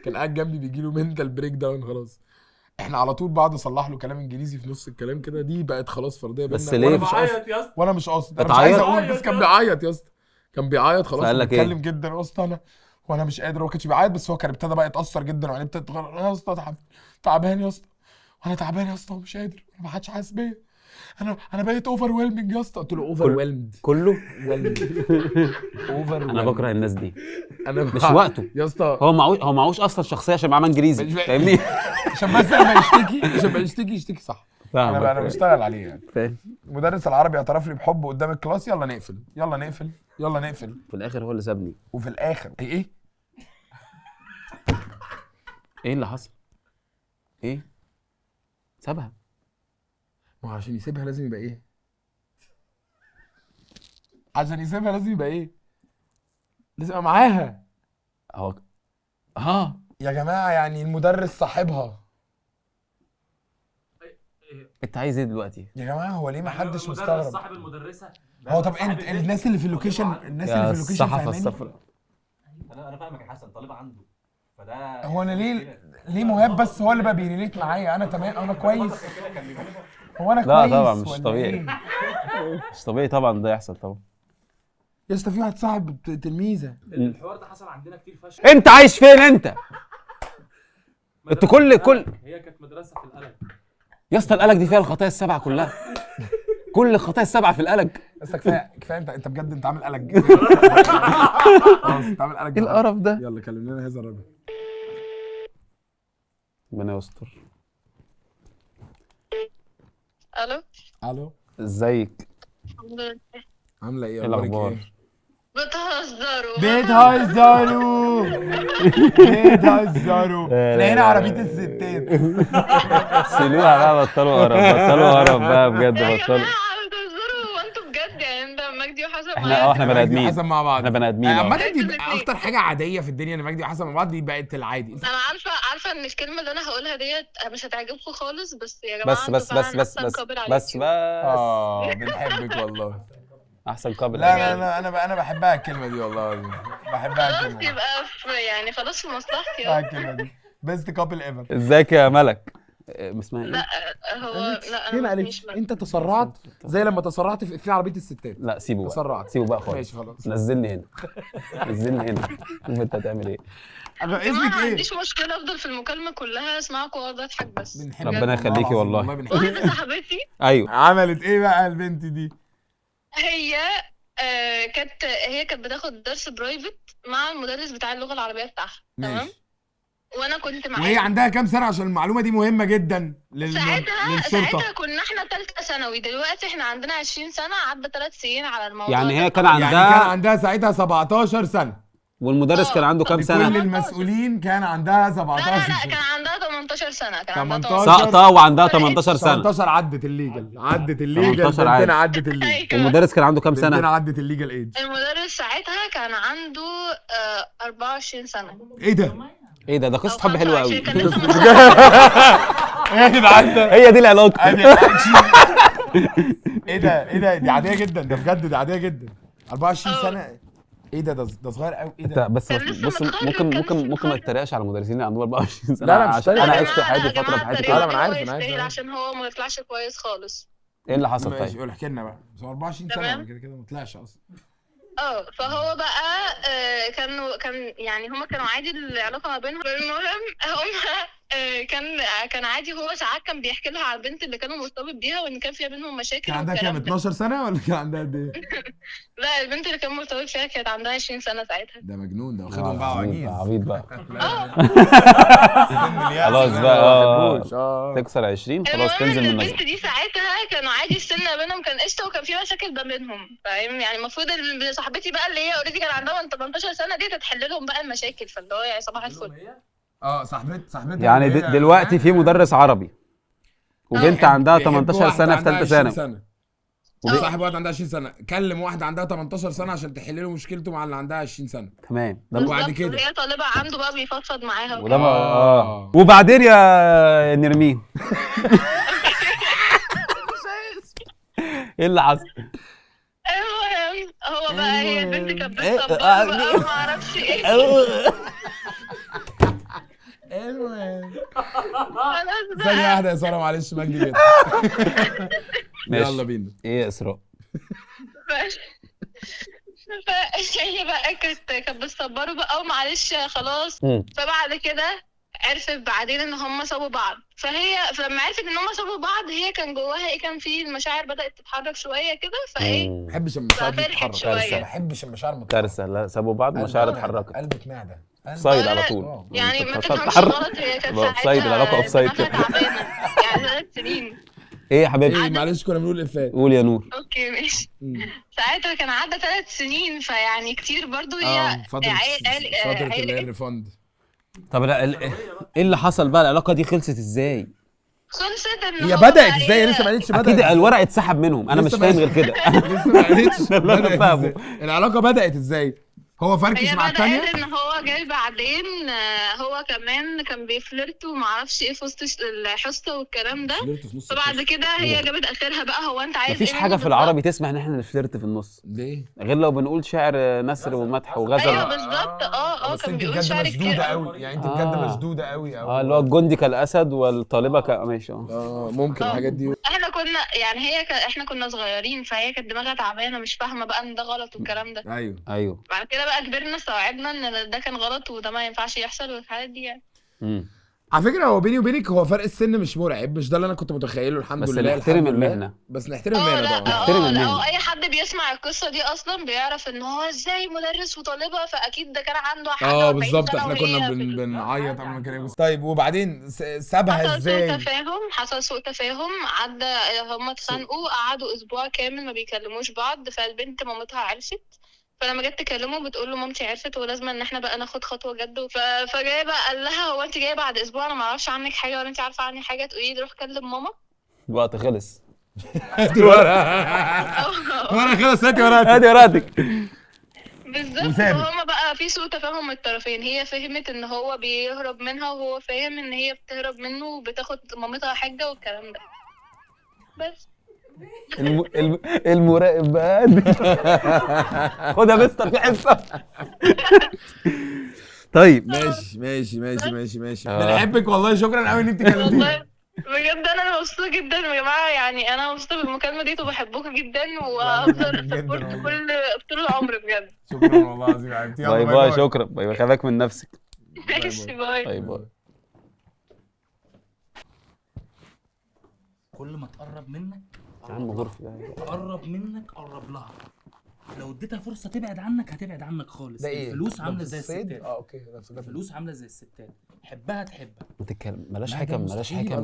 كان قاعد جنبي بيجي له منتال بريك داون خلاص. احنا على طول بعد اصلح له كلام انجليزي في نص الكلام كده، دي بقت خلاص فرضيه بينا. بس ليه؟ وانا مش قاصد يا اسطى وانا مش قاصد، انا مش بتعيط؟ عايز اقول بس كان بيعيط يا اسطى. كان بيعيط خلاص فقال لك ايه؟ بيتكلم جدا يا اسطى انا وانا مش قادر. هو ما كانش بيعيط بس هو كان ابتدى بقى يتاثر جدا وعينيه ابتدت تغرق. يا اسطى تعبان يا اسطى، وانا تعبان يا اسطى ومش قادر، انا ما حدش حاسس بيا، انا بقيت اوفر ويلمنج يا اسطى. قلت له اوفر ويلمد كله. اوفر انا بكره الناس دي، انا مش وقته يا اسطى. هو معهوش اصلا شخصيه عشان معاه انجليزي، مش فاهمني؟ عشان بس لما يشتكي صح. انا فاهمك. بشتغل عليه يعني. فاهم. مدرس العربي اعترف لي بحبه قدام الكلاس. يلا نقفل. في الاخر هو اللي سابني. وفي الاخر ايه ايه اللي حصل؟ ايه؟ سابها. ما هو عشان يسيبها لازم يبقى ايه؟ عشان يسيبها لازم يبقى ايه؟ لازم يبقى معاها. اهو. يا جماعه يعني المدرس صاحبها. انت عايز ايه دلوقتي؟ يا جماعه هو ليه ما حدش مستغرب؟ صاحب المدرسه. هو طب انت الناس اللي في اللوكيشن يا الصحافه فاهماني؟ الصفراء. انا فاهمك يا حسن، طالبه عنده فده. هو انا ليه مهاب بس هو اللي بقى بيريليت معايا؟ انا تمام، انا كويس. هو انا لا كويس طبعا مش ولا طبيعي. إيه؟ مش طبيعي طبعا ده يحصل طبعا. يا اسطى في واحد صاحب تلميذه. الحوار ده حصل عندنا كتير فشخ. انت عايش فين انت؟ انت كل هي كانت مدرسه في القلق. يا اسطى القلق دي فيها الخطايا السبعه كلها. كل الخطايا السبعه في القلق. بس كفايه انت بجد انت عامل قلق. خلاص انت عامل قلق. ايه القرف ده؟ يلا كلم لنا هذا الراجل. ربنا يستر. الو الو ازيك؟ الحمد لله. عامله ايه؟ ايه اخبارك الاخبار؟ ايه؟ بتهزروا احنا هنا عربيه الستات. سيلوها بقى، بطلوا قرف بقى بجد، يا بطلوا. جماعه بتهزروا وانتوا بجد يعني؟ انت مجدي وحسن احنا بني ادمين. حسن مع بعض. احنا بني ادمين. عامة دي انتوا الاتنين. اكتر حاجه عاديه في الدنيا ان مجدي وحسن مع بعض، دي بقت العادي. انا عارفه ان الكلمه اللي انا هقولها ديت مش هتعجبكم خالص، بس يا جماعه بس انتوا فعلاً أحسن couple على اليوتيوب. بنحبك والله. احسن قبل. لا انا بحبها الكلمه دي والله. بحبها خلاص الكلمه دي. يبقى يعني خلاص في مصلحتي بحبها الكلمه دي. بيست كابل ايفر. ازيك يا ملك؟ اسمها ايه؟ لا هو لا ليه ما انا قالتش؟ انت تسرعت زي لما تسرعت في عربيه الستات. لا سيبه بقى. تسرعت. سيبه بقى خالص. ماشي خلاص. نزلني هنا. نزلني هنا. شوف انت هتعمل ايه. اسمك ما ايه؟ عنديش مشكله افضل في المكالمه كلها اسمعكم واقعد اضحك بس. بنحبك ربنا يخليكي العظيم، والله. بنحبك. واحده صاحبتي ايوه. عملت ايه بقى البنت دي؟ هي كانت بتاخد درس برايفت مع المدرس بتاع اللغه العربيه بتاعها، تمام؟ ماشي. وانا كنت معاها. وهي عندها كام سنه عشان المعلومه دي مهمه جدا ساعتها كنا احنا ثالثه ثانوي، دلوقتي احنا عندنا 20 سنه، عدى 3 سنين على الموضوع يعني ده. هي كان يعني كان عندها عندها ساعتها 17 سنه. والمدرس كان عنده كام كل سنه؟ المسؤولين كان عندها لا 17 لا لا سنه. كان عندها 18 18 سنه، كان عندها 18. ساقطه وعندها 18 سنه. 18 عدت الليجل، عدت الليجل، 18 عادي. بنتنا عدت الليجل، المدرس كان عنده كام بنتنا سنه؟ عدت الليجل ايج. المدرس ساعتها كان عنده 24 سنه. ايه ده؟ ايه ده قصه حب حلوه قوي. كان لسه ايه يا جدعان ده؟ هي دي العلاقه. ايه ده دي عاديه جدا، ده بجد دي عاديه جدا. 24 سنه ايه ده صغير قوي. ايه انت ده؟ بس كان لسه بص متخرج، ممكن كان ممكن لسه ممكن ما متخرج. تتريقش على المدرسين اللي عندهم 24 سنه. لا، لا، مش عشان تريقة. انا يا عشت حياتي فتره في حياتي لا، كده. ما أنا عارف، هو أنا عارف. يستاهل عشان هو ما يطلعش كويس خالص. ايه اللي حصل ماشي، طيب؟ قول احكي لنا بقى. بس هو 24 سنه تمام. كده ما طلعش اصلا. فهو بقى كان يعني هما كانوا عادي العلاقه ما بينهم. المهم هما كان عادي. هو ساعات كان بيحكي لها على البنت اللي كانوا مرتبط بيها وان كان فيها بينهم مشاكل. كان عندها كام، 12 سنه ولا كان عندها قد ايه؟ لا، البنت اللي كان مرتبط فيها كانت عندها 20 سنه ساعتها. ده مجنون ده، واخدهم بقى عبيط عجيز. عبيط بقى. خلاص خلاص بقى تكسر 20 خلاص المهم تنزل ان من البنت نظرك. دي ساعتها كانوا عادي، السن ما بينهم كان قشطه وكان في مشاكل ما بينهم، فاهم يعني. المفروض صاحبتي بقى اللي هي اوريدي كان عندها 18 سنه دي تتحل لهم بقى المشاكل، فاللي هو يعني صباح الفل. صاحبتي يعني دلوقتي في مدرس عربي وبنت عندها 18 سنه في ثالثه ثانوي، وصاحب واحد عندها 20 سنه كلم واحده عندها 18 سنه عشان تحل له مشكلته مع اللي عندها 20 سنه. تمام. وبعد بالظبط، كده هي طالبه عنده بقى بيفضفض معاها وده ما آه. وبعدين يا نرمين ايه اللي حصل؟ المهم هو بقى هي البنت كانت بتصبر بقى وما اعرفش ايه. المهم خلاص بقى. ثانيه واحده يا ساره، معلش مجدي كده. ماشي. يلا بينا. ايه يا اسراء؟ فهي بقى كانت بتصبره بقى ومعلش خلاص. فبعد كده عرفت بعدين ان هم سابوا بعض. فلما عرفت ان هم سابوا بعض هي كان جواها ايه، كان في المشاعر بدأت تتحرك شويه كده، فايه ما بحبش المشاعر دي ففرحت تتحرك. شوية. ما بحبش المشاعر متحركه. كارثه. لا سابوا بعض مشاعر اتحركت. قلبك معده. اوفسايد على طول. يعني ما تفهمش تتحرك. غلط، هي كانت اوفسايد، العلاقه اوفسايد دماغها كده. تعبانه يعني 3 سنين. ايه يا حبيبي؟ ايه معلش كنا بنقول افات. قول يا نور. اوكي ماشي. ساعتها كان عدى 3 سنين، فيعني كتير برضو. هي فتره اللي هي الريفند. طب ايه اللي حصل بقى؟ العلاقه دي خلصت ازاي؟ خلصت ان هي هو بدات بقى ازاي؟ لسه ما قالتش بدات. اكيد الورق اتسحب منهم، انا مش فاهم غير كده. لسه ما قالتش اللي أنا بدأت فاهمه. إزاي. العلاقه بدات ازاي؟ هو فركش هي مع الثانيه. بدأت ان هو جاي بعدين. هو كمان كان بيفلرت ومعرفش ايه في وسط الحصه والكلام ده. فبعد كده هي جابت اخرها بقى. هو انت عايز مفيش ايه حاجه مني في بالظبط؟ العربي تسمح ان احنا نفلرت في النص، ليه؟ غير لو بنقول شعر نثر ومدح وغزل. ايوه بالظبط. بس كان انت بيقول بجد شعر كتير مشدوده قوي. قوي، يعني انت بجد مشدوده قوي اللي هو الجندي كالاسد والطالبه ماشي. ممكن الحاجات دي. احنا كنا يعني احنا كنا صغيرين، فهي كانت دماغها تعبانه مش فاهمه بقى ان ده غلط والكلام ده. ايوه. بعد كده بقى كبرنا استوعبنا ان ده كان غلط وده ما ينفعش يحصل والحاجات دي يعني. على فكره هو بيني وبينك هو فرق السن مش مرعب، مش ده اللي انا كنت متخيله. الحمد بس لله. نحترم الحمد لله. المهنة. بس نحترم المهنه طبعا. نحترم المهنة. اي حد بيسمع القصه دي اصلا بيعرف ان هو ازاي مدرس وطالبه، فاكيد ده كان عنده حاجه. بالظبط. احنا كنا بنعيط قبل ما كان يبص. طيب وبعدين سابها ازاي؟ حصل سوء تفاهم. عدى هم اتخانقوا، قعدوا اسبوع كامل ما بيكلموش بعض. فالبنت مامتها عرفت، فلما جت تكلمه بتقول له مامتي عرفت ولازم ان احنا بقى ناخد خطوه جد. فجاي بقى قال لها هو انت جايه بعد اسبوع انا ما اعرفش عنك حاجه ولا انت عارفه عني حاجه تقولي لي روح كلم ماما؟ الوقت خلص. هاتي ورقه خلص. هاتي ورقتك. بالظبط. فهم بقى في سوء تفاهم من الطرفين. هي فهمت ان هو بيهرب منها وهو فاهم ان هي بتهرب منه وبتاخد مامتها حاجه والكلام ده. بس المراقب بقى خدها مستر في حصه. طيب ماشي. بنحبك والله. شكرا قوي ان انت كلمتيني. والله بجد انا مبسوطه جدا يا جماعه. يعني انا مبسوطه بالمكالمه دي وبحبكم جدا وهفضل سبورت طول العمر بجد. شكرا والله العظيم يا حبيبتي. باي باي. شكرا. باي. خلي بالك من نفسك. ماشي باي. باي. كل ما تقرب منك يا عم غرفة تقرب منك قرب لها. لو اديتها فرصه تبعد عنك هتبعد عنك خالص. ده ايه؟ الفلوس عامله زي الستات. اوكي. الفلوس عامله زي الستات، حبها تحبك. تتكلم بلاش حكم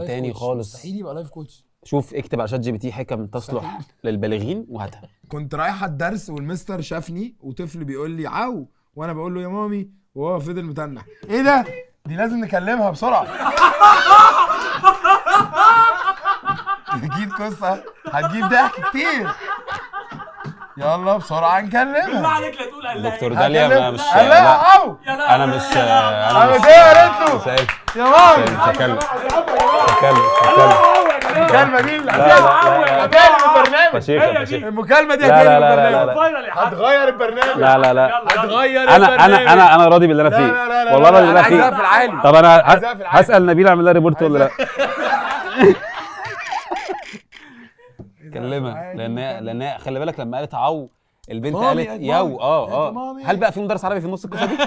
تاني خالص. مستحيل يبقى لايف كوتش. شوف اكتب على ChatGPT حكم تصلح للبالغين وهاتها. كنت رايحه الدرس والمستر شافني وطفل بيقول لي عو، وانا بقول له يا مامي وهو فضل متنح. ايه ده؟ دي لازم نكلمها بسرعه. اكيد قصه هتجيب ضحك كتير. يلا بسرعه نكلمها. بالله عليك لا تقول الله. دكتور داليا ما مش لا لا او انا مش انا مش يا ريتو مش عارف. يا مامي مش هكلم المكالمه دي لا البرنامج فشيخة فشيخة. المكالمه دي لا هتقلب لا لا لا البرنامج، لا فاينل يا حاج. هتغير البرنامج، لا لا لا هتغير انا البرنامج. انا راضي باللي انا لا فيه لا لا لا والله راضي باللي انا عايزها انا في فيه. العالي. طب انا عايزها في العالي. هسأل نبيل اعمل لها ريبورت ولا لا؟ كلمها لان خلي بالك لما قالت عو البنت مامي، قالت مامي. يو مامي. هل بقى في مدرس عربي في النص القصه دي؟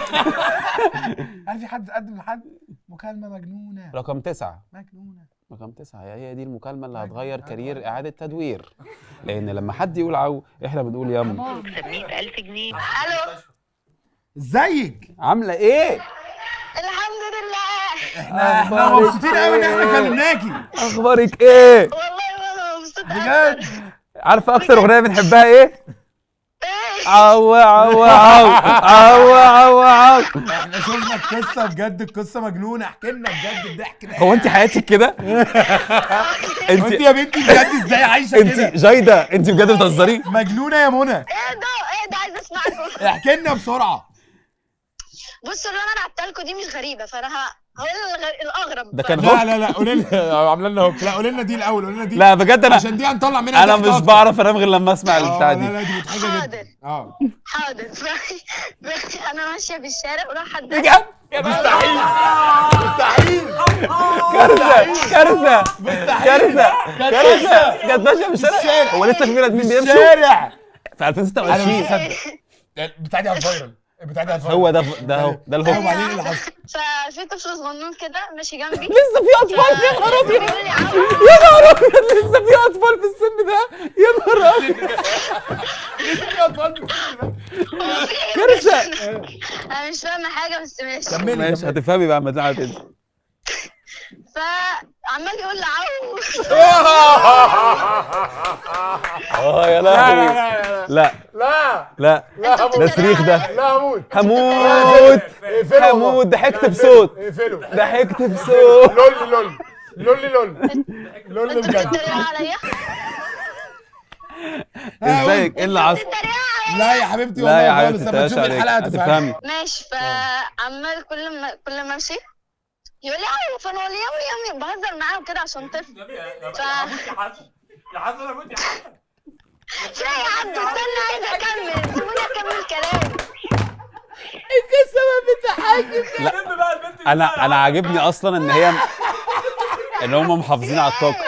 هل في حد قدم لحد مكالمه مجنونه؟ رقم 9 مجنونه. رقم 9 هي دي المكالمه اللي هتغير كارير اعاده تدوير، لان لما حد يقول عو احنا بنقول يم. 100000 جنيه. الو ازيك؟ عامله ايه؟ الحمد لله. احنا مبسوطين قوي ان احنا كلمناكي. اخبارك ايه؟ والله انا مبسوطه بجد عارفه اكتر اغنيه بنحبها ايه؟ ايه عو عو عو عو عو عو. احنا شفنا القصه بجد، القصه مجنونه، احكي لنا بجد الضحك ده. هو انت حياتك كده؟ انت يا بنتي بجد ازاي عايشه انت كده؟ جايده انت بجد بتهزري؟ مجنونه يا منى، ايه ده عايز اسمعكم. احكي لنا بسرعه. بصوا اللي انا بعتها لكم دي مش غريبه، فانا هقول الاغرب. ده كان لا لا لا قولي لنا، عامله لنا هوك. لا قولي لنا دي الاول، قولي لنا دي. لا بجد عشان دي هنطلع منها انا ضحك مش أكتر. بعرف انام غير لما اسمع البتاع لا دي. لا دي مضحكه حاضر. جدا. حاضر. انا ماشيه في الشارع وراح حد بجد؟ مستحيل مستحيل كارثه كارثه كارثه كارثه كانت ماشيه في الشارع. هو لسه في بني ادمين بيمشوا شارع. في انا مش 2026؟ مصدق البتاع دي هتفايرل، البتاع دي هتفايرل. هو ده الهوك. وبعدين ايه اللي حصل؟ ففي طفل صغنون كده ماشي جنبي. لسه في اطفال؟ يا نهار ابيض بيقول لي يا نهار ابيض لسه في اطفال في السن ده؟ يا نهار ابيض كارثه. انا مش فاهمه حاجه بس ماشي. كملي ماشي هتفهمي بقى اما تلاقي تنزل. فعمال يقول لي عو. يا لهوي. لا لا لا ده صريخ ده. لا هموت هموت اقفله هموت. ضحكت بصوت اقفله. ضحكت بصوت. لول انتوا بجد. بتتريقوا عليا؟ ازيك؟ ايه اللي حصل؟ بتتريقوا عليا؟ لا يا حبيبتي لا يا والله حبيبتي خالص، لما متقلقش تشوفي عليك الحلقه هتفهمي. هتفهمي. ماشي. فعمال كل ما امشي يقول لي عو، فانا اقول يامي بهزر معاه وكده عشان طفل. يا حسن اموت يا حسن. في يا عبد استنى عايز اكمل، سيبوني اكمل كلامي. انا عاجبني اصلا ان هم محافظين على الطاقه.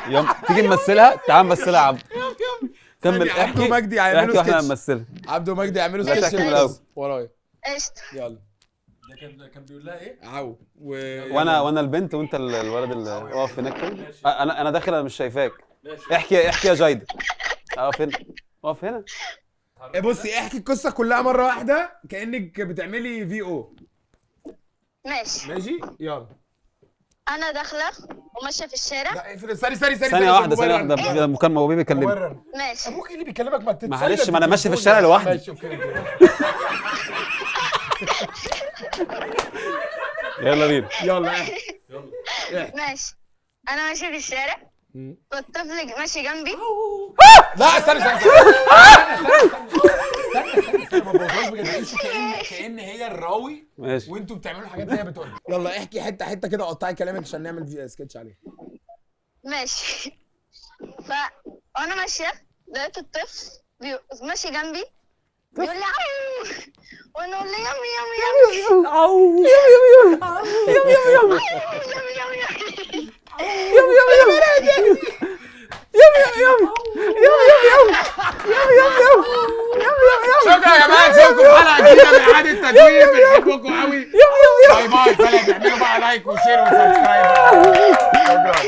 ايوه تيجي نمثلها. تعال نمثلها يا عبد. كمل عبده احكي. ومجدي هيعملوا احكي واحنا سكتش. هنمثلها. عبده ومجدي يعملوا لا، سكتش تحكي من الأول. ورايا. قشطه. يلا. ده كان بيقول لها ايه؟ عو وانا البنت وانت الولد اللي واقف هناك كده. انا داخل انا مش شايفاك. احكي يا جايده. اقف هنا اقف هنا. بصي احكي القصه كلها مره واحده كانك بتعملي في او. ماشي. يلا. انا داخله وماشيه في الشارع. لا اقفل. ثانيه ثانيه واحده مكالمه وبيبي بيكلمني. ماشي. ابوك اللي بيكلمك ما تتصل. معلش ما انا ماشي في الشارع لوحدي. ماشي اوكي. يلا بينا. يلا ماشي. انا ماشيه في الشارع والطفل ماشي جنبي. لا استنى ما تبوظهاش بجد. عيشوا كأن هي الراوي ماشي. وانتوا بتعملوا الحاجات اللي هي بتقولها. يلا احكي حته كده وقطعي كلامك عشان نعمل في سكتش عليه. ماشي. وانا ماشيه لقيت الطفل ماشي جنبي بيقول لي عو، وانا اقول له يامي عو شكرا يا جماعه، نشوفكم في حلقه جديده من اعاده تدوير. بنحبكم قوي. باي باي. اعملوا بقى لايك وشير وسبسكرايب. شكرا.